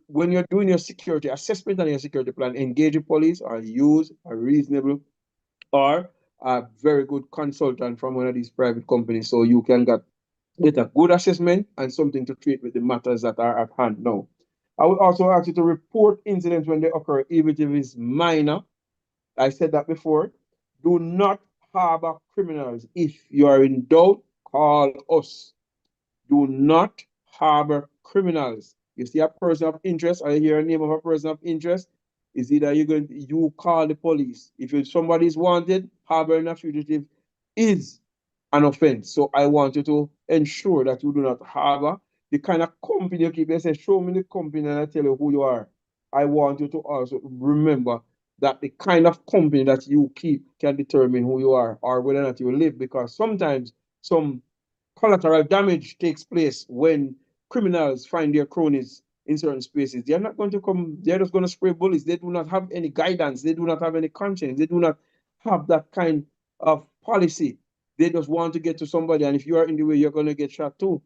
when you're doing your security assessment and your security plan, engage the police or use a reasonable or a very good consultant from one of these private companies so you can get a good assessment and something to treat with the matters that are at hand now. I would also ask you to report incidents when they occur, even if it's minor. I said that before. Do not harbor criminals. If you are in doubt, call us. Do not harbor criminals. You see a person of interest, or you hear a name of a person of interest, is either you call the police. If somebody is wanted, harboring a fugitive is an offense. So I want you to ensure that you do not harbor the kind of company you keep. They say, show me the company and I tell you who you are. I want you to also remember that the kind of company that you keep can determine who you are or whether or not you live, because sometimes some collateral damage takes place when criminals find their cronies in certain spaces. They're not going to come, they're just going to spray bullets. They do not have any guidance. They do not have any conscience. They do not have that kind of policy. They just want to get to somebody, and if you are in the way, you're going to get shot too.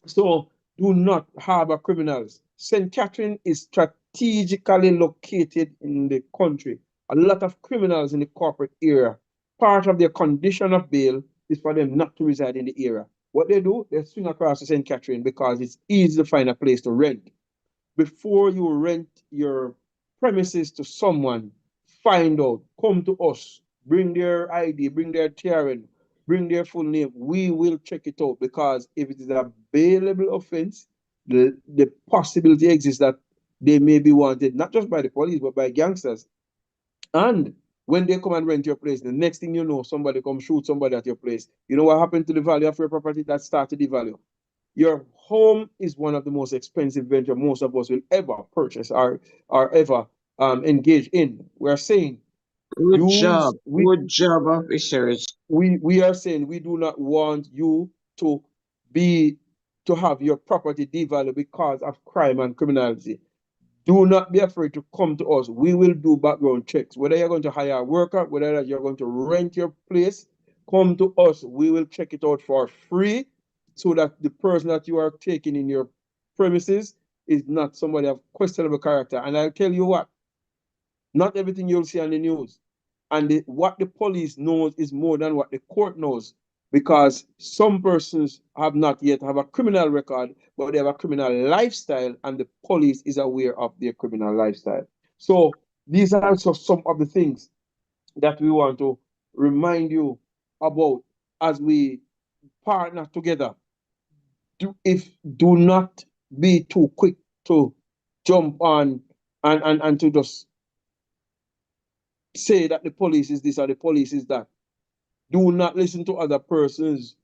So do not harbor criminals. St. Catherine is strategically located in the country. A lot of criminals in the corporate area, part of their condition of bail is for them not to reside in the area. What they do, they swing across to St. Catherine because it's easy to find a place to rent. Before you rent your premises to someone, find out, come to us, bring their ID, bring their TRN, bring their full name. We will check it out, because if it is a bailable offense, the possibility exists that they may be wanted not just by the police but by gangsters. And when they come and rent your place, the next thing you know, somebody come shoot somebody at your place. You know what happened to the value of your property? That started the value. Your home is one of the most expensive venture most of us will ever purchase or ever engage in. We're saying Good use job. Good job, officers. we are saying we do not want you to be to have your property devalued because of crime and criminality. Do not be afraid to come to us. We will do background checks. Whether you're going to hire a worker, whether you're going to rent your place, come to us. We will check it out for free so that the person that you are taking in your premises is not somebody of questionable character. And I'll tell you what, not everything you'll see on the news. And what the police knows is more than what the court knows, because some persons have not yet have a criminal record, but they have a criminal lifestyle, and the police is aware of their criminal lifestyle. So these are also some of the things that we want to remind you about as we partner together. Do not be too quick to jump on and to just say that the police is this or the police is that. Do not listen to other persons'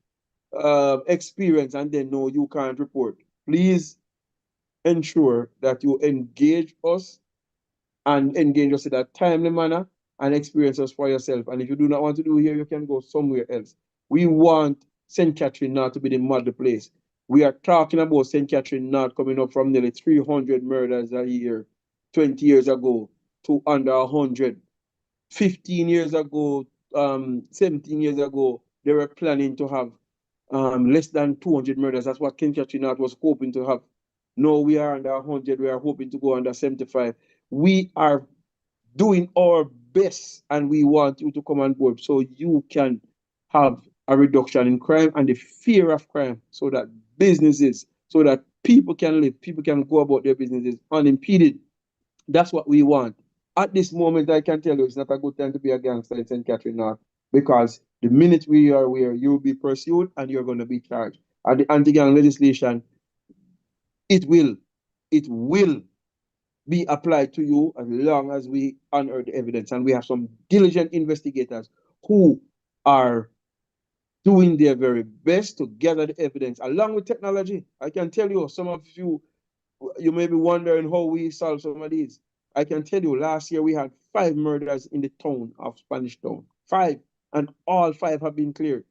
experience and then know you can't report. Please ensure that you engage us and engage us in a timely manner and experience us for yourself. And if you do not want to do here, you can go somewhere else. We want St. Catherine now to be the model place. We are talking about St. Catherine North coming up from nearly 300 murders a year 20 years ago to under 100. 15 years ago, 17 years ago, they were planning to have less than 200 murders. That's what St. Catherine North was hoping to have. No, we are under 100. We are hoping to go under 75. We are doing our best and we want you to come on board so you can have a reduction in crime and the fear of crime so that businesses, so that people can live, people can go about their businesses unimpeded. That's what we want. At this moment, I can tell you it's not a good time to be a gangster in St. Catherine North because the minute we are where you'll be pursued and you're going to be charged. And the anti-gang legislation, it will be applied to you as long as we unearth the evidence. And we have some diligent investigators who are doing their very best to gather the evidence along with technology. I can tell you, some of you may be wondering how we solve some of these. I can tell you, last year we had 5 murders in the town of Spanish Town. 5, and all 5 have been cleared.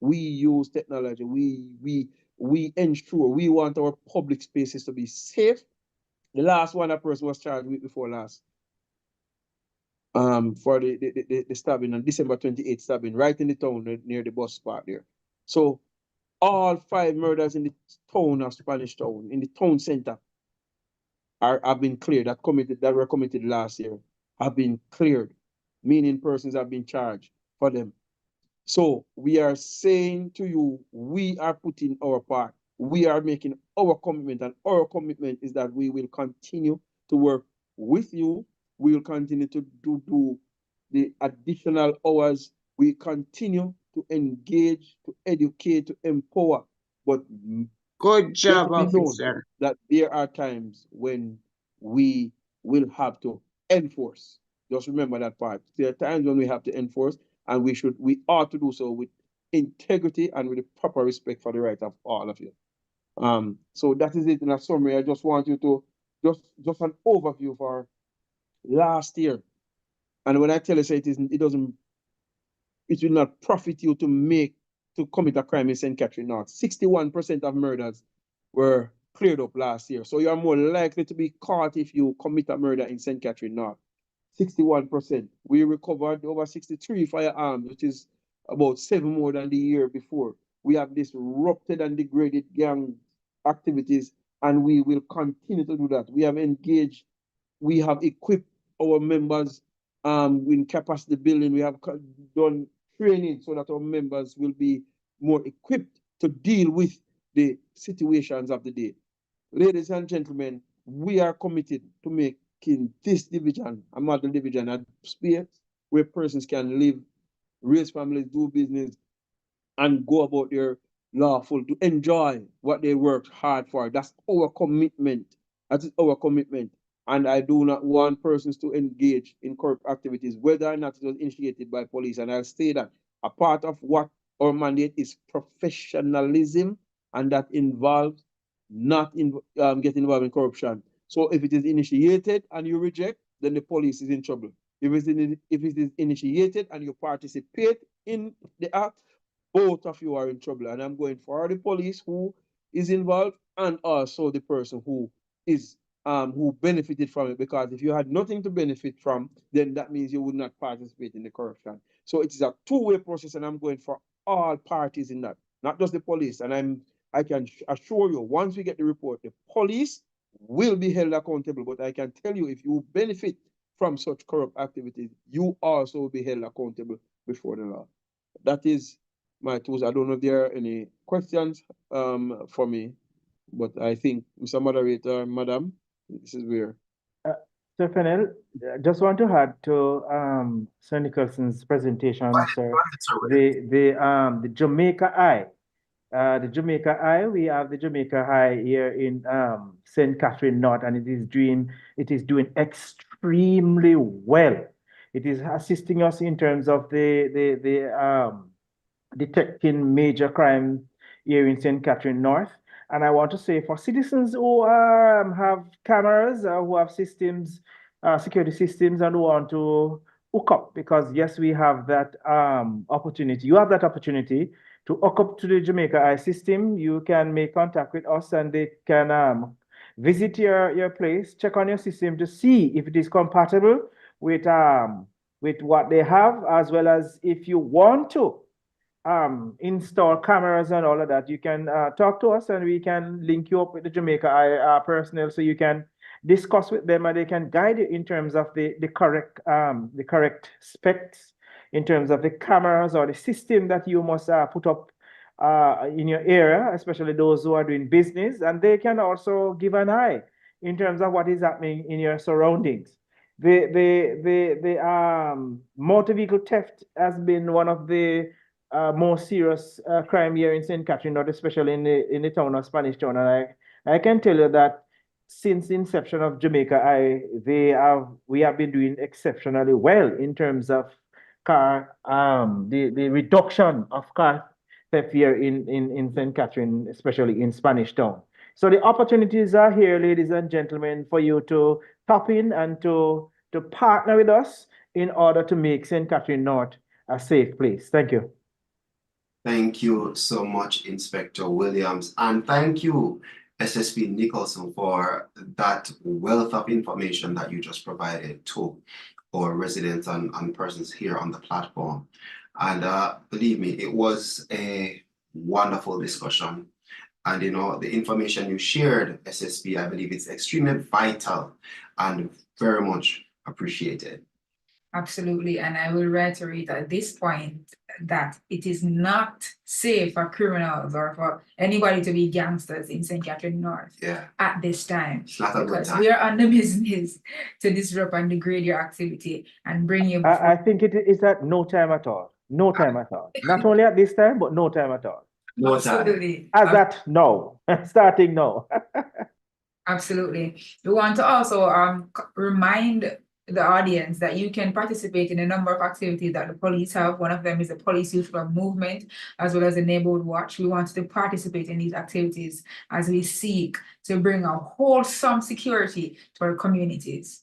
We use technology. We ensure we want our public spaces to be safe. The last one, a person was charged week before last. For the stabbing on December 28th stabbing right in the town near the bus park there. So all 5 murders in the town of Spanish Town, in the town center, have been cleared, that were committed last year, have been cleared, meaning persons have been charged for them. So we are saying to you, we are putting our part. We are making our commitment, and our commitment is that we will continue to work with you. We will continue to do the additional hours. We continue to engage, to educate, to empower. But Good job, let it be known officer. that there are times when we will have to enforce. Just remember that part. There are times when we have to enforce, and we ought to do so with integrity and with the proper respect for the right of all of you. So that is it in a summary. I just want you to just an overview for last year. And when I tell you, say it will not profit you to commit a crime in St. Catherine North. 61% of murders were cleared up last year. So you are more likely to be caught if you commit a murder in St. Catherine North. 61%. We recovered over 63 firearms, which is about 7 more than the year before. We have disrupted and degraded gang activities, and we will continue to do that. We have engaged, we have equipped our members in capacity building. We have done training so that our members will be more equipped to deal with the situations of the day. Ladies and gentlemen, we are committed to making this division a model division, a space where persons can live, raise families, do business, and go about their lawful, to enjoy what they worked hard for. That's our commitment. That is our commitment. And I do not want persons to engage in corrupt activities, whether or not it was initiated by police. And I'll say that a part of what our mandate is professionalism, and that involves not getting involved in corruption. So if it is initiated and you reject, then the police is in trouble. If it is initiated and you participate in the act, both of you are in trouble. And I'm going for the police who is involved and also the person who is who benefited from it. Because if you had nothing to benefit from, then that means you would not participate in the corruption. So it is a two-way process, and I'm going for all parties in that, not just the police. And I can assure you, once we get the report, the police will be held accountable. But I can tell you, if you benefit from such corrupt activities, you also will be held accountable before the law. That is my tools. I don't know if there are any questions for me, but I think, Mr. Moderator, Madam, this is where. Sir Fennell, just want to add to Sir Nicholson's presentation, sir. The Jamaica Eye. The Jamaica Eye, we have the Jamaica Eye here in St. Catherine North, and it is doing extremely well. It is assisting us in terms of the detecting major crime here in St. Catherine North. And I want to say, for citizens who have cameras, who have systems, security systems, and who want to hook up, because yes, we have that opportunity. You have that opportunity to hook up to the Jamaica Eye system, you can make contact with us and they can visit your place, check on your system to see if it is compatible with what they have, as well as if you want to install cameras and all of that, you can talk to us and we can link you up with the Jamaica Eye personnel so you can discuss with them and they can guide you in terms of the correct specs in terms of the cameras or the system that you must put up in your area, especially those who are doing business, and they can also give an eye in terms of what is happening in your surroundings. The motor vehicle theft has been one of the more serious crime here in St. Catherine, not especially in the town of Spanish Town. And I can tell you that since the inception of Jamaica, we have been doing exceptionally well in terms of the reduction of car theft here in St. Catherine, especially in Spanish Town. So the opportunities are here, ladies and gentlemen, for you to tap in and to partner with us in order to make St. Catherine North a safe place. Thank you. Thank you so much, Inspector Williams, and thank you, SSP Nicholson, for that wealth of information that you just provided to our residents and persons here on the platform. And believe me, it was a wonderful discussion. And the information you shared, SSP, I believe it's extremely vital and very much appreciated. Absolutely. And I will reiterate at this point that it is not safe for criminals or for anybody to be gangsters in St. Catherine North at this time. It's not a good time. We are on the business to disrupt and degrade your activity and bring you. I think it is at no time at all. No time at all. Not only at this time, but no time at all. No Absolutely. As that no, starting now. Absolutely. We want to also remind the audience that you can participate in a number of activities that the police have. One of them is the Police Youth Club Movement, as well as the Neighborhood Watch. We want to participate in these activities as we seek to bring a wholesome security to our communities.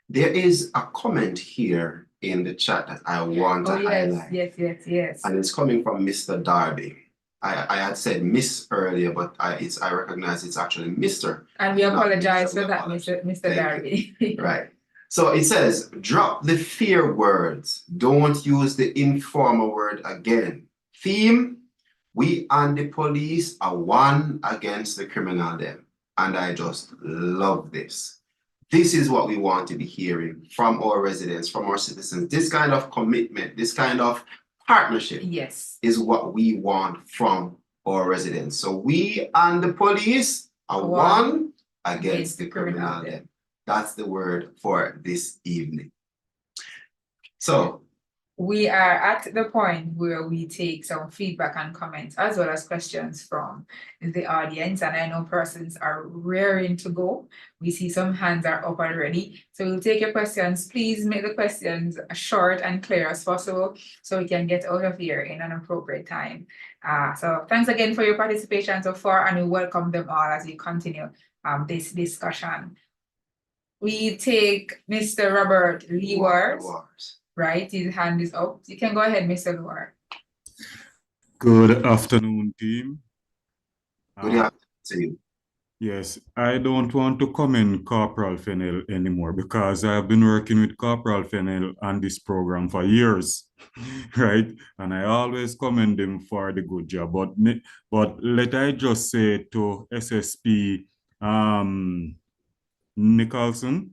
There is a comment here in the chat that I want to highlight. Yes. And it's coming from Mr. Darby. I had said Miss earlier, but I recognize it's actually Mr. And we apologize for that, Mr. Darby. Right. So it says, drop the fear words. Don't use the informal word again. Theme, we and the police are one against the criminal them. And I just love this. This is what we want to be hearing from our residents, from our citizens. This kind of commitment, this kind of partnership is what we want from our residents. So we and the police are one against the criminal them. That's the word for this evening. So we are at the point where we take some feedback and comments as well as questions from the audience. And I know persons are raring to go. We see some hands are up already. So we'll take your questions. Please make the questions short and clear as possible so we can get out of here in an appropriate time. So thanks again for your participation so far, and we welcome them all as we continue this discussion. We take Mr. Robert Lewars, right? His hand is up. You can go ahead, Mr. Lewars. Good afternoon, team. Good afternoon to you. Yes, I don't want to comment Corporal Fennell anymore because I've been working with Corporal Fennell on this program for years, right? And I always commend him for the good job. But let I just say to SSP Nicholson,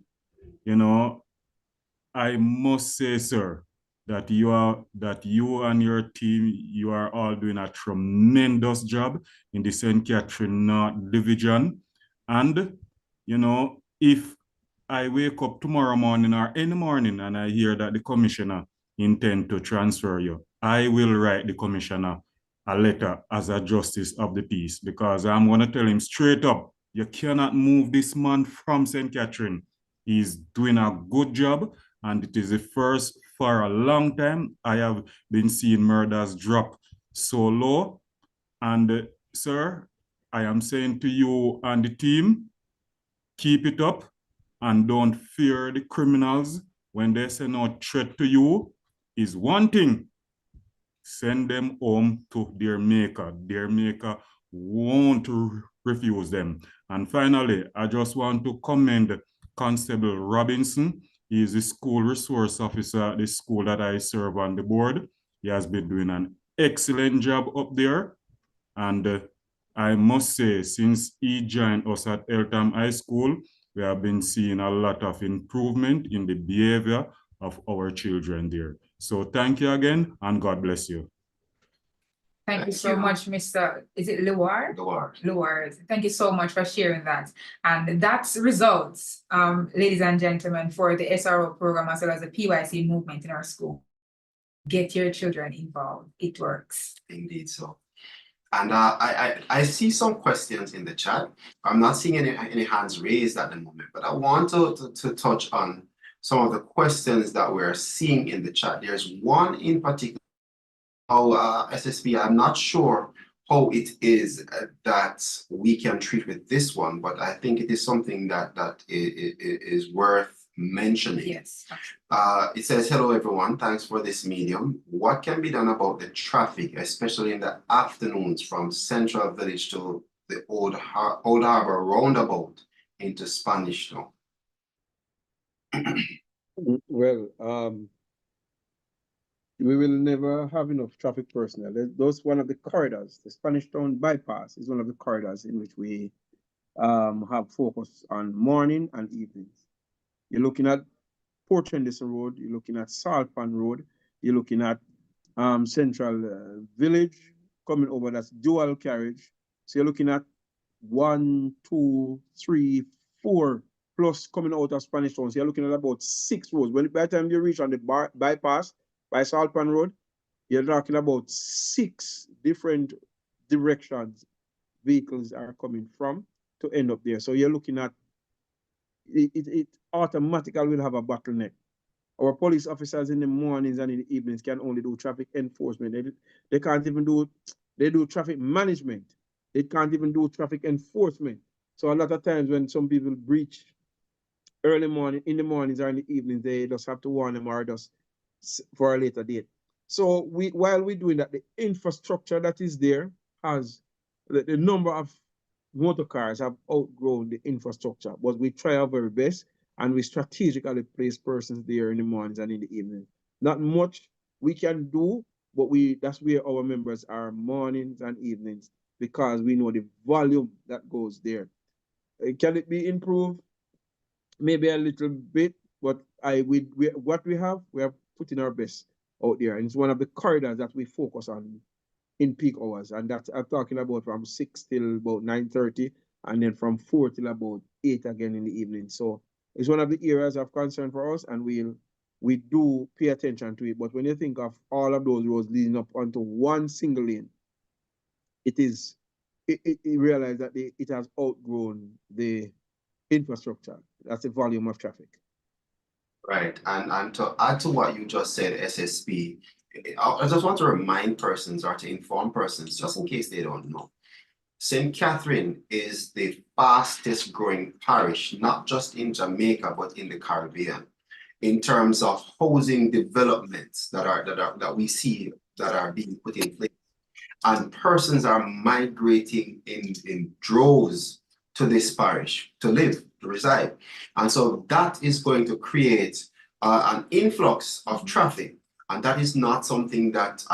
I must say, sir, that you and your team, you are all doing a tremendous job in the St. Catherine North Division. And, if I wake up tomorrow morning or any morning and I hear that the commissioner intend to transfer you, I will write the commissioner a letter as a justice of the peace, because I'm going to tell him straight up, you cannot move this man from St. Catherine. He's doing a good job, and it is the first for a long time I have been seeing murders drop so low. And sir, I am saying to you and the team, keep it up and don't fear the criminals. When they say no threat to you is one thing, send them home to their maker. Their maker won't refuse them. And finally, I just want to commend Constable Robinson. He is the school resource officer at the school that I serve on the board. He has been doing an excellent job up there. And I must say, since he joined us at Eltham High School, we have been seeing a lot of improvement in the behavior of our children there. So thank you again, and God bless you. Thank you so much, Mr. Is it Leward? Leward. Thank you so much for sharing that. And that's results, ladies and gentlemen, for the SRO program as well as the PYC movement in our school. Get your children involved. It works. Indeed so. And I see some questions in the chat. I'm not seeing any hands raised at the moment, but I want to touch on some of the questions that we're seeing in the chat. There's one in particular. SSB, I'm not sure how it is that we can treat with this one, but I think it is something that is worth mentioning. Yes. It says, hello everyone, thanks for this medium. What can be done about the traffic, especially in the afternoons from Central Village to the Old Harbor roundabout into Spanish Town? Well, we will never have enough traffic personnel. Those one of the corridors. The Spanish Town bypass is one of the corridors in which we have focus on morning and evenings. You're looking at Port Henderson Road, you're looking at Salt Pan Road, you're looking at Central Village coming over, that's dual carriage. So you're looking at 1, 2, 3, 4 plus coming out of Spanish Town. So you're looking at about 6 roads. By the time you reach on the bypass by Salt Pan Road, you're talking about 6 different directions vehicles are coming from to end up there. So you're looking at it automatically will have a bottleneck. Our police officers in the mornings and in the evenings can only do traffic enforcement. They can't even do, they do traffic management. They can't even do traffic enforcement. So a lot of times when some people breach early morning, in the mornings or in the evenings, they just have to warn them or just for a later date. So while we're doing that, the infrastructure that is there has the number of motor cars have outgrown the infrastructure, but we try our very best and we strategically place persons there in the mornings and in the evening. Not much we can do, but that's where our members are mornings and evenings because we know the volume that goes there. Can it be improved? Maybe a little bit, but what we have put in our best out there. And it's one of the corridors that we focus on in peak hours. And that's I'm talking about from 6 till about 9:30 and then from 4 till about 8 again in the evening. So it's one of the areas of concern for us and we do pay attention to it. But when you think of all of those roads leading up onto one single lane, it realize that it has outgrown the infrastructure. That's the volume of traffic. Right, and to add to what you just said, SSB, I just want to remind persons or to inform persons, just in case they don't know, St. Catherine is the fastest growing parish, not just in Jamaica, but in the Caribbean, in terms of housing developments that we see that are being put in place. And persons are migrating in droves to this parish to live, to reside. And so that is going to create an influx of traffic. And that is not something that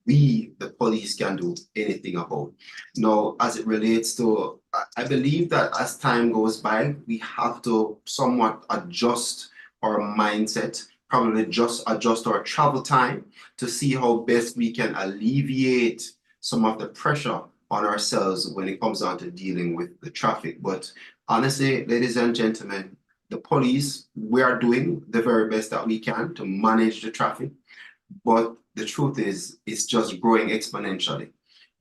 we, the police, can do anything about. Now, as it relates to, I believe that as time goes by, we have to somewhat adjust our mindset, probably just adjust our travel time to see how best we can alleviate some of the pressure on ourselves when it comes down to dealing with the traffic. But honestly, ladies and gentlemen, the police, we are doing the very best that we can to manage the traffic. But the truth is, it's just growing exponentially.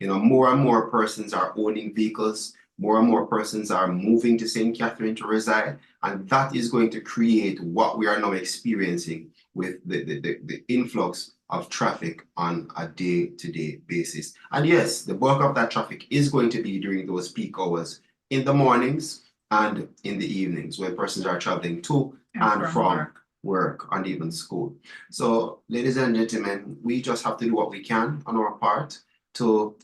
You know, more and more persons are owning vehicles, more and more persons are moving to St. Catherine to reside, and that is going to create what we are now experiencing with the influx of traffic on a day-to-day basis. And yes, the bulk of that traffic is going to be during those peak hours in the mornings and in the evenings when persons are traveling to and from work, and even school. So, ladies and gentlemen, we just have to do what we can on our part to,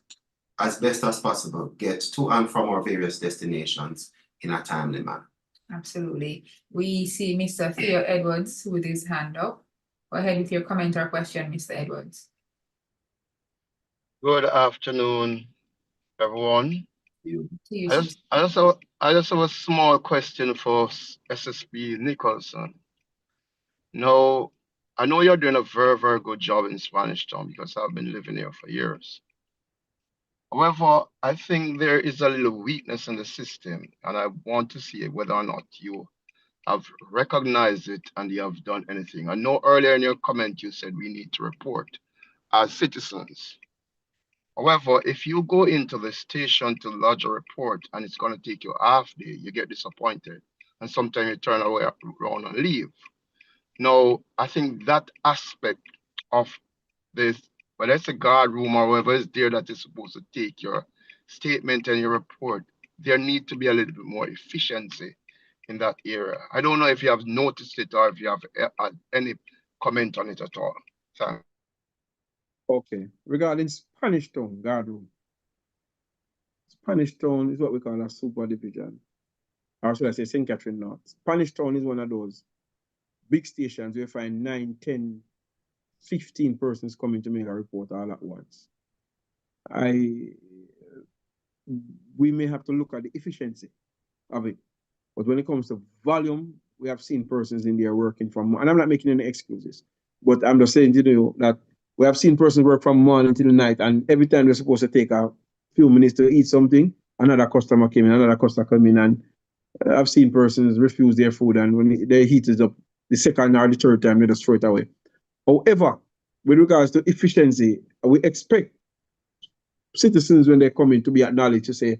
as best as possible, get to and from our various destinations in a timely manner. Absolutely. We see Mr. Theo Edwards with his hand up. Go ahead with your comment or question, Mr. Edwards. Good afternoon, everyone. You. To you, I just have a small question for SSB Nicholson. Now, I know you're doing a very, very good job in Spanish Town because I've been living here for years. However, I think there is a little weakness in the system, and I want to see whether or not you have recognized it and you have done anything. I know earlier in your comment you said we need to report as citizens. However, if you go into the station to lodge a report and it's going to take you half day, you get disappointed. And sometimes you turn away around and leave. Now, I think that aspect of this, whether it's a guard room or whoever is there that is supposed to take your statement and your report, there need to be a little bit more efficiency in that area. I don't know if you have noticed it or if you have any comment on it at all. Thanks. Okay. Regarding Spanish Town guard room. Spanish Town is what we call a super division. Or should I say St. Catherine North. Spanish Town is one of those big stations where you find 9, 10, 15 persons coming to make a report all at once. We may have to look at the efficiency of it. But when it comes to volume, we have seen persons in there working from, and I'm not making any excuses, but I'm just saying to you that we have seen persons work from morning until night, and every time they're supposed to take a few minutes to eat something, another customer came in, and I've seen persons refuse their food, and when their heat is up, the second or the third time, they just throw it away. However, with regards to efficiency, we expect citizens when they come in to be acknowledged to say,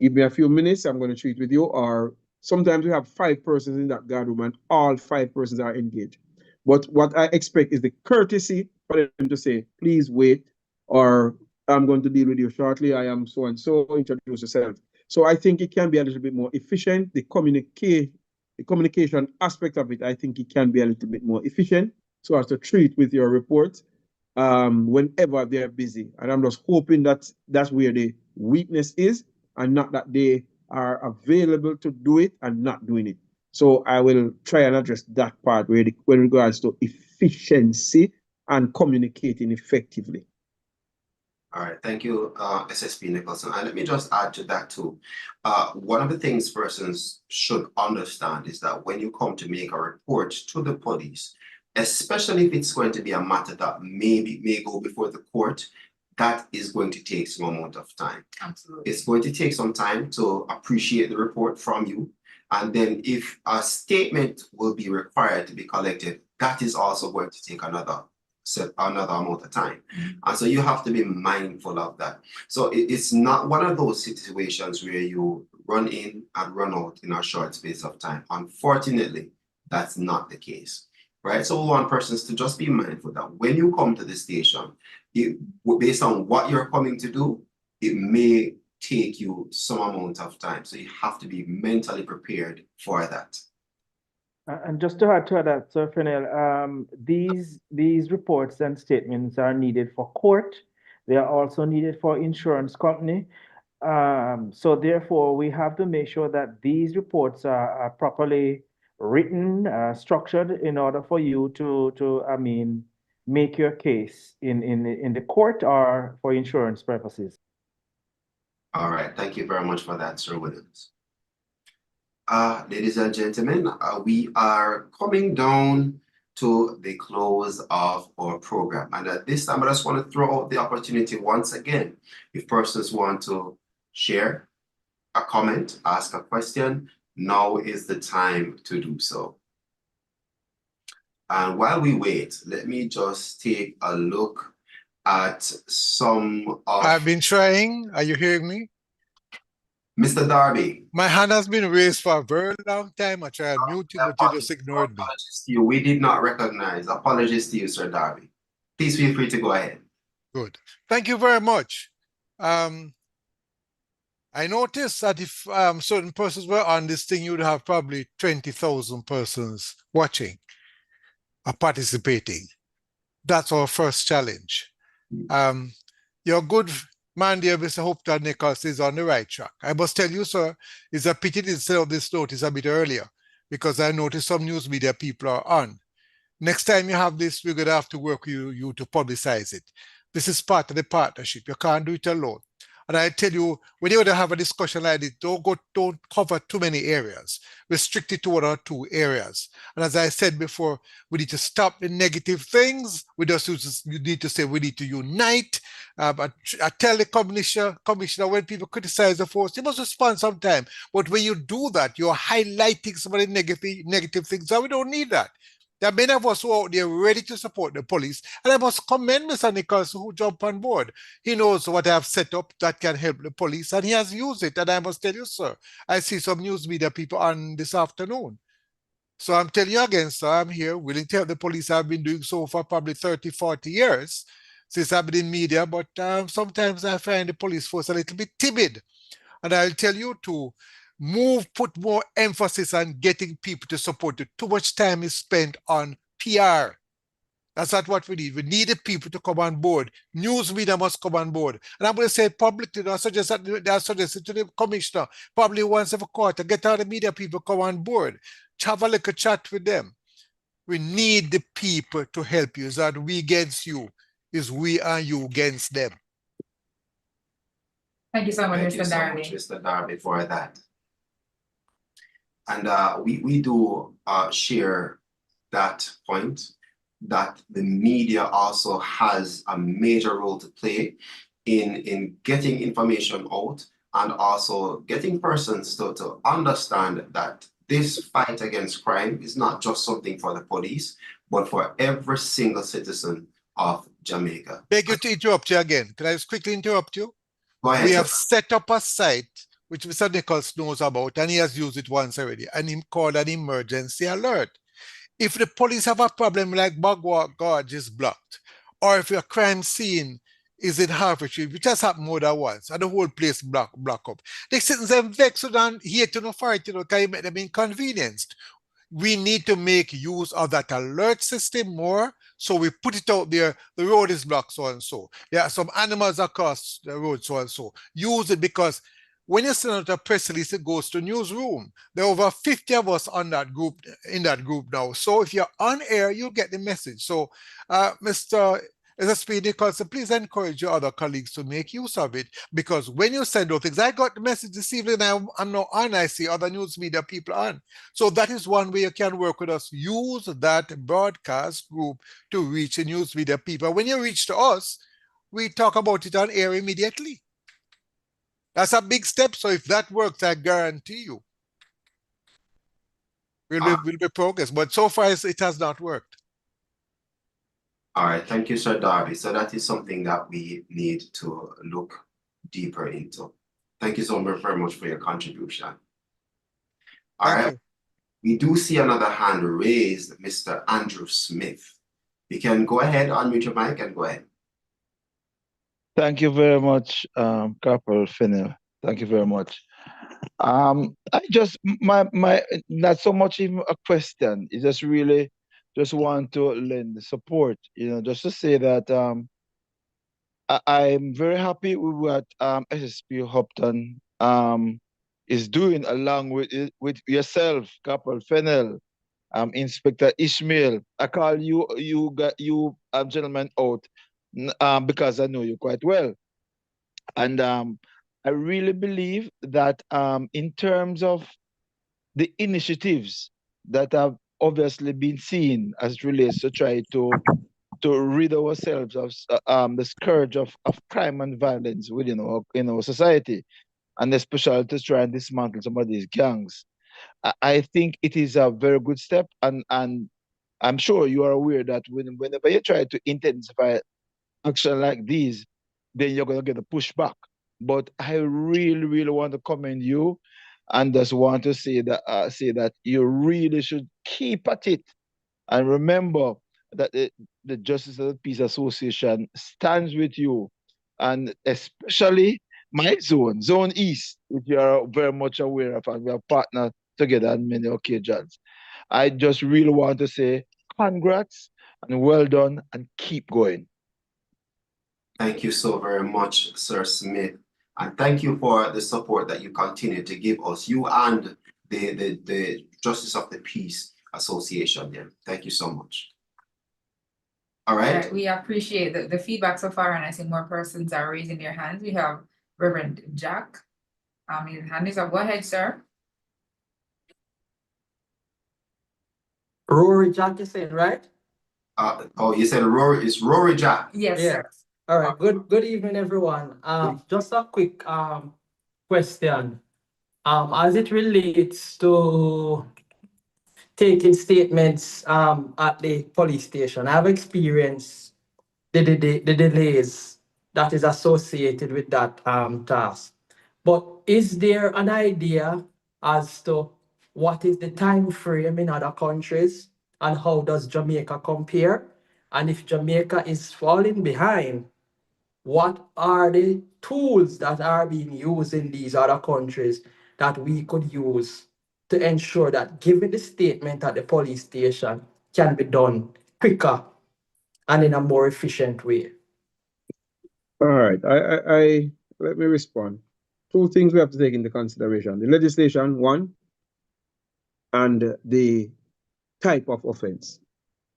give me a few minutes, I'm going to treat with you. Or sometimes we have 5 persons in that guard room and all 5 persons are engaged. But what I expect is the courtesy for them to say, please wait, or I'm going to deal with you shortly. I am so and so, introduce yourself. So I think it can be a little bit more efficient. The communication aspect of it, I think it can be a little bit more efficient so as to treat with your reports whenever they're busy. And I'm just hoping that that's where the weakness is, and not that they are available to do it and not doing it. So I will try and address that part with regards to efficiency and communicating effectively. All right, thank you, SSB Nicholson. And let me just add to that too. One of the things persons should understand is that when you come to make a report to the police, especially if it's going to be a matter that may go before the court, that is going to take some amount of time. Absolutely. It's going to take some time to appreciate the report from you. And then if a statement will be required to be collected, that is also going to take another amount of time. And so you have to be mindful of that. So it's not one of those situations where you run in and run out in a short space of time. Unfortunately, that's not the case. Right? So we want persons to just be mindful that when you come to the station, based on what you're coming to do, it may take you some amount of time. So you have to be mentally prepared for that. And just to add to that, Sir Fennell, these reports and statements are needed for court. They are also needed for insurance company. So therefore, we have to make sure that these reports are properly written, structured in order for you to make your case in the court or for insurance purposes. All right, thank you very much for that, Sir Williams. Ladies and gentlemen, we are coming down to the close of our program. And at this time, I just want to throw out the opportunity once again. If persons want to share a comment, ask a question, now is the time to do so. And while we wait, let me just take a look at some of... I've been trying. Are you hearing me? Mr. Darby. My hand has been raised for a very long time. I tried muting, but you just ignored me. Apologies to you. We did not recognize. Apologies to you, Sir Darby. Please feel free to go ahead. Good. Thank you very much. I noticed that if certain persons were on this thing, you'd have probably 20,000 persons watching. are participating. That's our first challenge. Your good man there, Mr. Hopton Nichols, is on the right track. I must tell you, sir, it's a pity to send out this notice a bit earlier, because I noticed some news media people are on. Next time you have this, we're going to have to work with you to publicize it. This is part of the partnership. You can't do it alone. And I tell you, when you're going to have a discussion like this, don't cover too many areas. Restrict it to 1 or 2 areas. And as I said before, we need to stop the negative things. We just need to say we need to unite. I tell the commissioner, when people criticize the force, you must respond sometime. But when you do that, you're highlighting some of the negative things, and we don't need that. There are many of us who are out there ready to support the police. And I must commend Mr. Nichols who jumped on board. He knows what I have set up that can help the police, and he has used it. And I must tell you, sir, I see some news media people on this afternoon. So I'm telling you again, sir, I'm here willing to help the police. I've been doing so for probably 30, 40 years since I've been in media. But sometimes I find the police force a little bit timid. And I'll tell you to put more emphasis on getting people to support it. Too much time is spent on PR. That's not what we need. We need the people to come on board. News media must come on board. And I'm going to say publicly, I suggest to the commissioner, probably once every quarter, get all the media people come on board. Have a little chat with them. We need the people to help you. It's not we against you. It's we and you against them. Thank you so much, Thank Mr. you so Darby. much, Mr. Darby, for that. And we do share that point, that the media also has a major role to play in getting information out, and also getting persons to understand that this fight against crime is not just something for the police, but for every single citizen of Jamaica. Beg you to interrupt you again. Can I just quickly interrupt you? Go ahead, We sir. have set up a site which Mr. Nichols knows about, and he has used it once already, and he called an emergency alert. If the police have a problem like Bagua Gorge is blocked, or if your crime scene is in Harvard, which has happened more than once, and the whole place block up, the citizens are vexed and here to no fight, can you make them inconvenienced? We need to make use of that alert system more. So we put it out there, the road is blocked, so and so. There are some animals across the road, so and so. Use it, because when you send out a press release, it goes to newsroom. There are over 50 of us on that group, in that group now. So if you're on air, you'll get the message. So Mr. SSP Nicholson, please encourage your other colleagues to make use of it, because when you send out things, I got the message this evening, I'm not on, I see other news media people on. So that is one way you can work with us. Use that broadcast group to reach the news media people. When you reach to us, we talk about it on air immediately. That's a big step. So if that works, I guarantee you, we'll be progress. But so far, it has not worked. All right, thank you, Sir Darby. So that is something that we need to look deeper into. Thank you so very much for your contribution. All right, we do see another hand raised, Mr. Andrew Smith. You can go ahead, unmute your mic and go ahead. Thank you very much, Corporal Fennell. Thank you very much. I just my not so much even a question. It's just really just want to lend support. Just to say that I'm very happy with what SSP Hopton is doing, along with yourself, Corporal Fennell, Inspector Ishmael. I call you gentlemen out because I know you quite well. And I really believe that in terms of the initiatives that have obviously been seen as it relates to try to rid ourselves of the scourge of crime and violence within our society, and especially to try and dismantle some of these gangs. I think it is a very good step, and I'm sure you are aware that whenever you try to intensify action like these, then you're going to get a pushback. But I really, really want to commend you, and just want to say that you really should keep at it. And remember that the Justice of the Peace Association stands with you, and especially my Zone East, which you are very much aware of, and we have partnered together on many occasions. I just really want to say congrats and well done and keep going. Thank you so very much, Sir Smith. And thank you for the support that you continue to give us, you and the Justice of the Peace Association. Yeah, thank you so much. All right. We appreciate the feedback so far, and I see more persons are raising their hands. We have Reverend Jack. His hand is up. Go ahead, sir. Rory Jack, you said, right? Oh, you said Rory, it's Rory Jack. Yes, Yeah. sir. All right. Good evening, everyone. Just a quick question. As it relates to taking statements at the police station, I've experienced the delays that is associated with that task. But is there an idea as to what is the time frame in other countries and how does Jamaica compare? And if Jamaica is falling behind, what are the tools that are being used in these other countries that we could use to ensure that giving the statement at the police station can be done quicker and in a more efficient way? All right, I let me respond. Two things we have to take into consideration: the legislation, one, and the type of offense.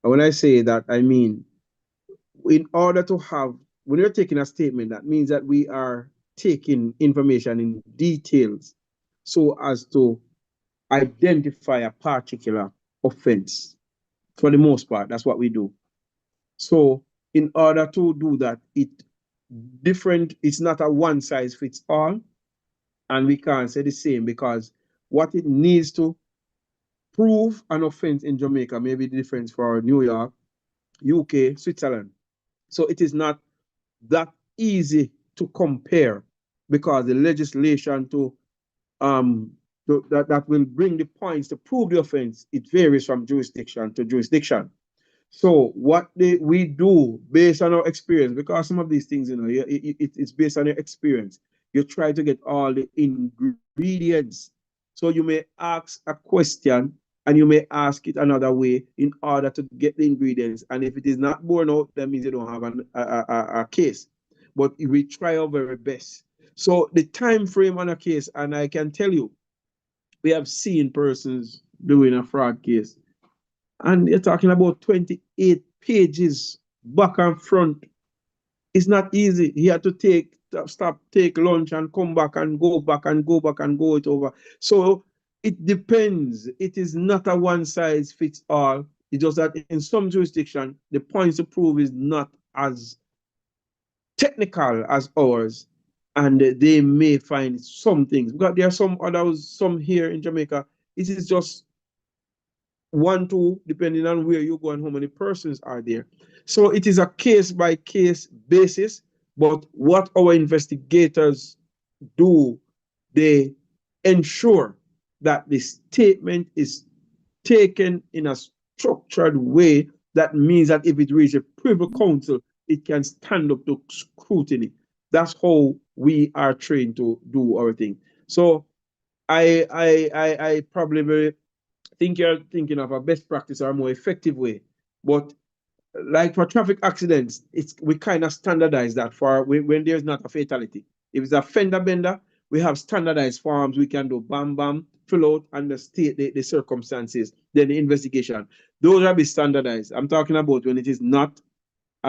And when I say that, I mean, in order to have, when you're taking a statement, that means that we are taking information in details so as to identify a particular offense. For the most part, that's what we do. So in order to do that, it's not a one size fits all, and we can't say the same, because what it needs to prove an offense in Jamaica may be different for New York, UK, Switzerland. So it is not that easy to compare, because the legislation that will bring the points to prove the offense, it varies from jurisdiction to jurisdiction. So what we do based on our experience, because some of these things, it's based on your experience. You try to get all the ingredients. So you may ask a question and you may ask it another way in order to get the ingredients. And if it is not borne out, that means you don't have a case. But we try our very best. So the time frame on a case, and I can tell you, we have seen persons doing a fraud case, and you're talking about 28 pages back and front. It's not easy. He had to take lunch and come back and go back and go back and go it over. So it depends. It is not a one size fits all. It's just that in some jurisdiction, the points to prove is not as technical as ours, and they may find some things. Because there are some here in Jamaica, it is just 1, 2, depending on where you go and how many persons are there. So it is a case-by-case basis, but what our investigators do, they ensure that the statement is taken in a structured way. That means that if it reaches a Privy Council, it can stand up to scrutiny. That's how we are trained to do our thing. So I probably think you're thinking of a best practice or a more effective way. But like for traffic accidents, we kind of standardize that for when there's not a fatality. If it's a fender bender, we have standardized forms we can do, bam, bam, fill out and state the circumstances, then the investigation. Those will be standardized. I'm talking about when it is not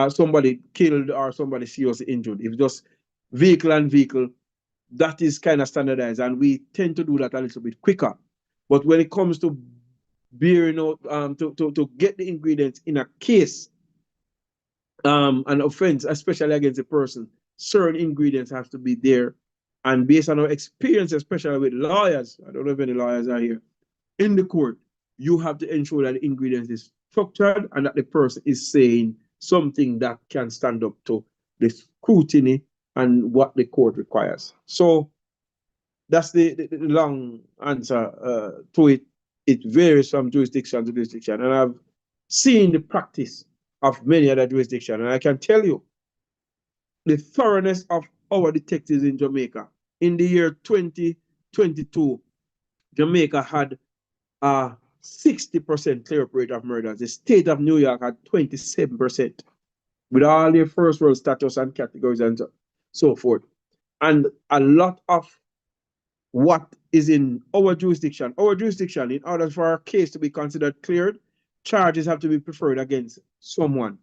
somebody killed or somebody seriously injured. If just vehicle and vehicle, that is kind of standardized, and we tend to do that a little bit quicker. But when it comes to bearing out, to get the ingredients in a case, an offense, especially against a person, certain ingredients have to be there. And based on our experience, especially with lawyers, I don't know if any lawyers are here, in the court, you have to ensure that the ingredients is structured and that the person is saying something that can stand up to the scrutiny and what the court requires. So that's the long answer to it. It varies from jurisdiction to jurisdiction, and I've seen the practice of many other jurisdictions, and I can tell you the thoroughness of our detectives in Jamaica. In the year 2022, Jamaica had a 60% clear up rate of murders. The state of New York had 27%, with all their first world status and categories and so forth. And a lot of what is in our jurisdiction, in order for a case to be considered cleared, charges have to be preferred against someone.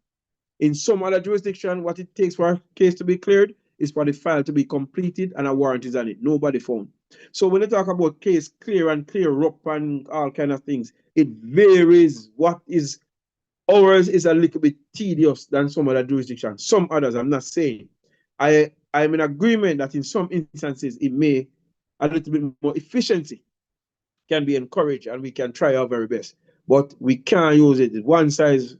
In some other jurisdiction, what it takes for a case to be cleared is for the file to be completed and a warrant is on it. Nobody found. So when you talk about case clear and clear up and all kind of things, it varies. What is ours is a little bit tedious than some other jurisdictions. Some others, I'm not saying. I'm in agreement that in some instances it may a little bit more efficiency can be encouraged and we can try our very best. But we can't use it. One size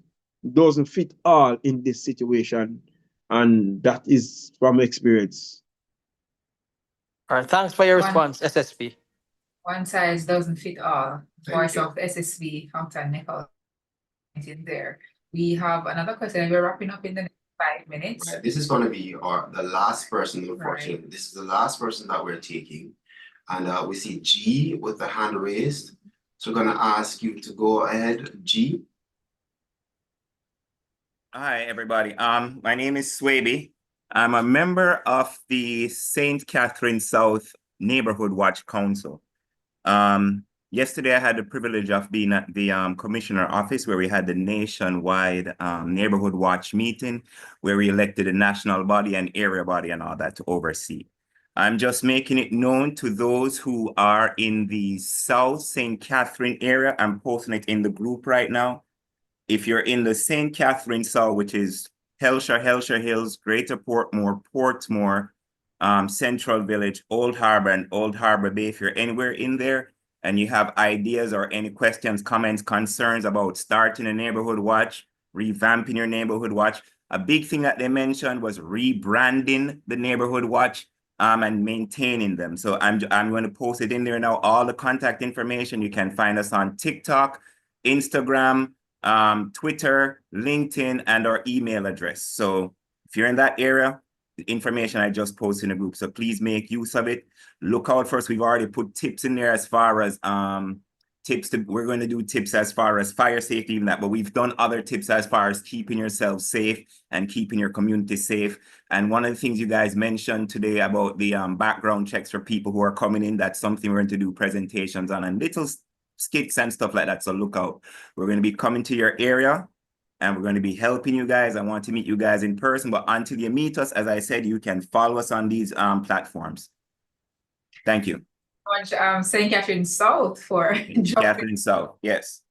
doesn't fit all in this situation. And that is from experience. All right, thanks for your response, SSP. One size doesn't fit all. Thank Voice you. of SSB, Hampton Nickel in there. We have another question and we're wrapping up in the next 5 minutes. Right, this is going to be the last person, unfortunately. Right. This is the last person that we're taking. And we see G with the hand raised. So we're going to ask you to go ahead, G. Hi, everybody. My name is Swaby. I'm a member of the St. Catherine South Neighborhood Watch Council. Yesterday, I had the privilege of being at the commissioner office where we had the nationwide neighborhood watch meeting, where we elected a national body and area body and all that to oversee. I'm just making it known to those who are in the South St. Catherine area. I'm posting it in the group right now. If you're in the St. Catherine South, which is Hellshire Hills, Greater Portmore, Central Village, Old Harbor, and Old Harbor Bay, if you're anywhere in there and you have ideas or any questions, comments, concerns about starting a neighborhood watch, revamping your neighborhood watch, a big thing that they mentioned was rebranding the neighborhood watch and maintaining them. So I'm going to post it in there now. All the contact information, you can find us on TikTok, Instagram, Twitter, LinkedIn, and our email address. So if you're in that area, the information I just posted in the group. So please make use of it. Look out for us. We've already put tips in there as far as we're going to do tips as far as fire safety and that, but we've done other tips as far as keeping yourself safe and keeping your community safe. And one of the things you guys mentioned today about the background checks for people who are coming in, that's something we're going to do presentations on and little skits and stuff like that. So look out. We're going to be coming to your area and we're going to be helping you guys. I want to meet you guys in person, but until you meet us, as I said, you can follow us on these platforms. Thank you. St. Catherine South for Catherine South, yes.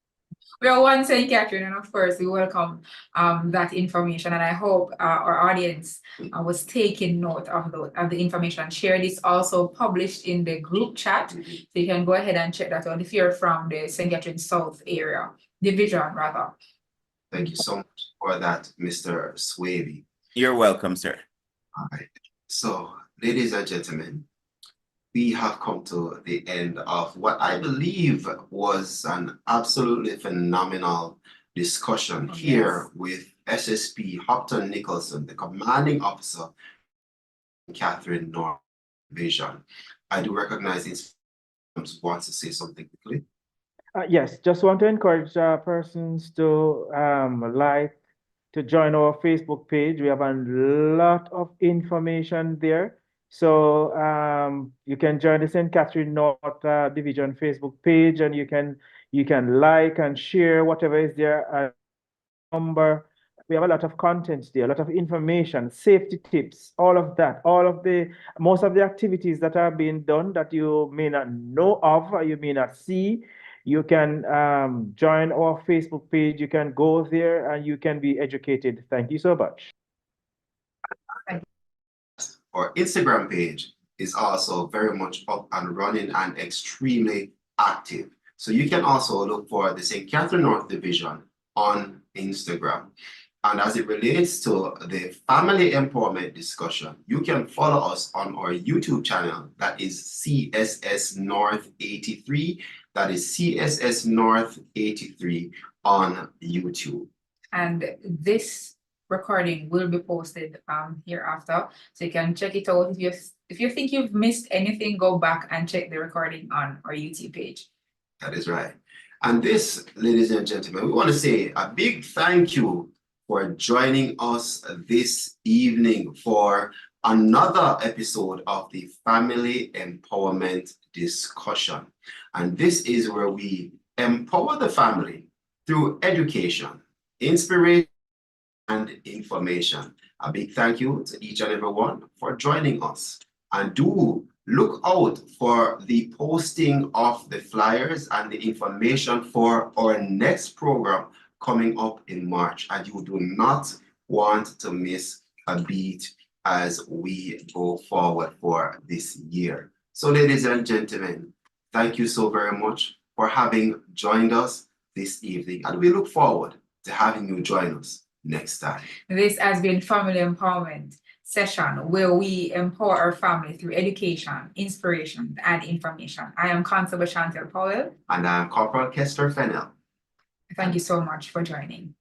We are one St. Catherine, and of course, we welcome that information. And I hope our audience was taking note of the information. Share this also published in the group chat. So you can go ahead and check that out if you're from the St. Catherine South area, division rather. Thank you so much for that, Mr. Swaby. You're welcome, sir. All right. So, ladies and gentlemen, we have come to the end of what I believe was an absolutely phenomenal discussion here with SSP Hopton Nicholson, the commanding officer in Catherine North Division. I do recognize this wants to say something quickly. Yes, just want to encourage persons to to join our Facebook page. We have a lot of information there. So you can join the St. Catherine North Division Facebook page, and you can like and share whatever is there. Number. We have a lot of content there, a lot of information, safety tips, all of that, most of the activities that are being done that you may not know of, or you may not see. You can join our Facebook page. You can go there and you can be educated. Thank you so much. Our Instagram page is also very much up and running and extremely active. So you can also look for the St. Catherine North Division on Instagram. And as it relates to the family empowerment discussion, you can follow us on our YouTube channel. That is CSS North 83. That is CSS North 83 on YouTube. And this recording will be posted hereafter, so you can check it out. If you think you've missed anything, go back and check the recording on our YouTube page. That is right. And this, ladies and gentlemen, we want to say a big thank you for joining us this evening for another episode of the Family Empowerment Discussion. And this is where we empower the family through education, inspiration, and information. A big thank you to each and every one for joining us. And do look out for the posting of the flyers and the information for our next program coming up in March. And you do not want to miss a beat as we go forward for this year. So, ladies and gentlemen, thank you so very much for having joined us this evening. And we look forward to having you join us next time. This has been Family Empowerment session where we empower our family through education, inspiration, and information. I am Constable Chantel Powell. And I am Corporal Kester Fennell. Thank you so much for joining.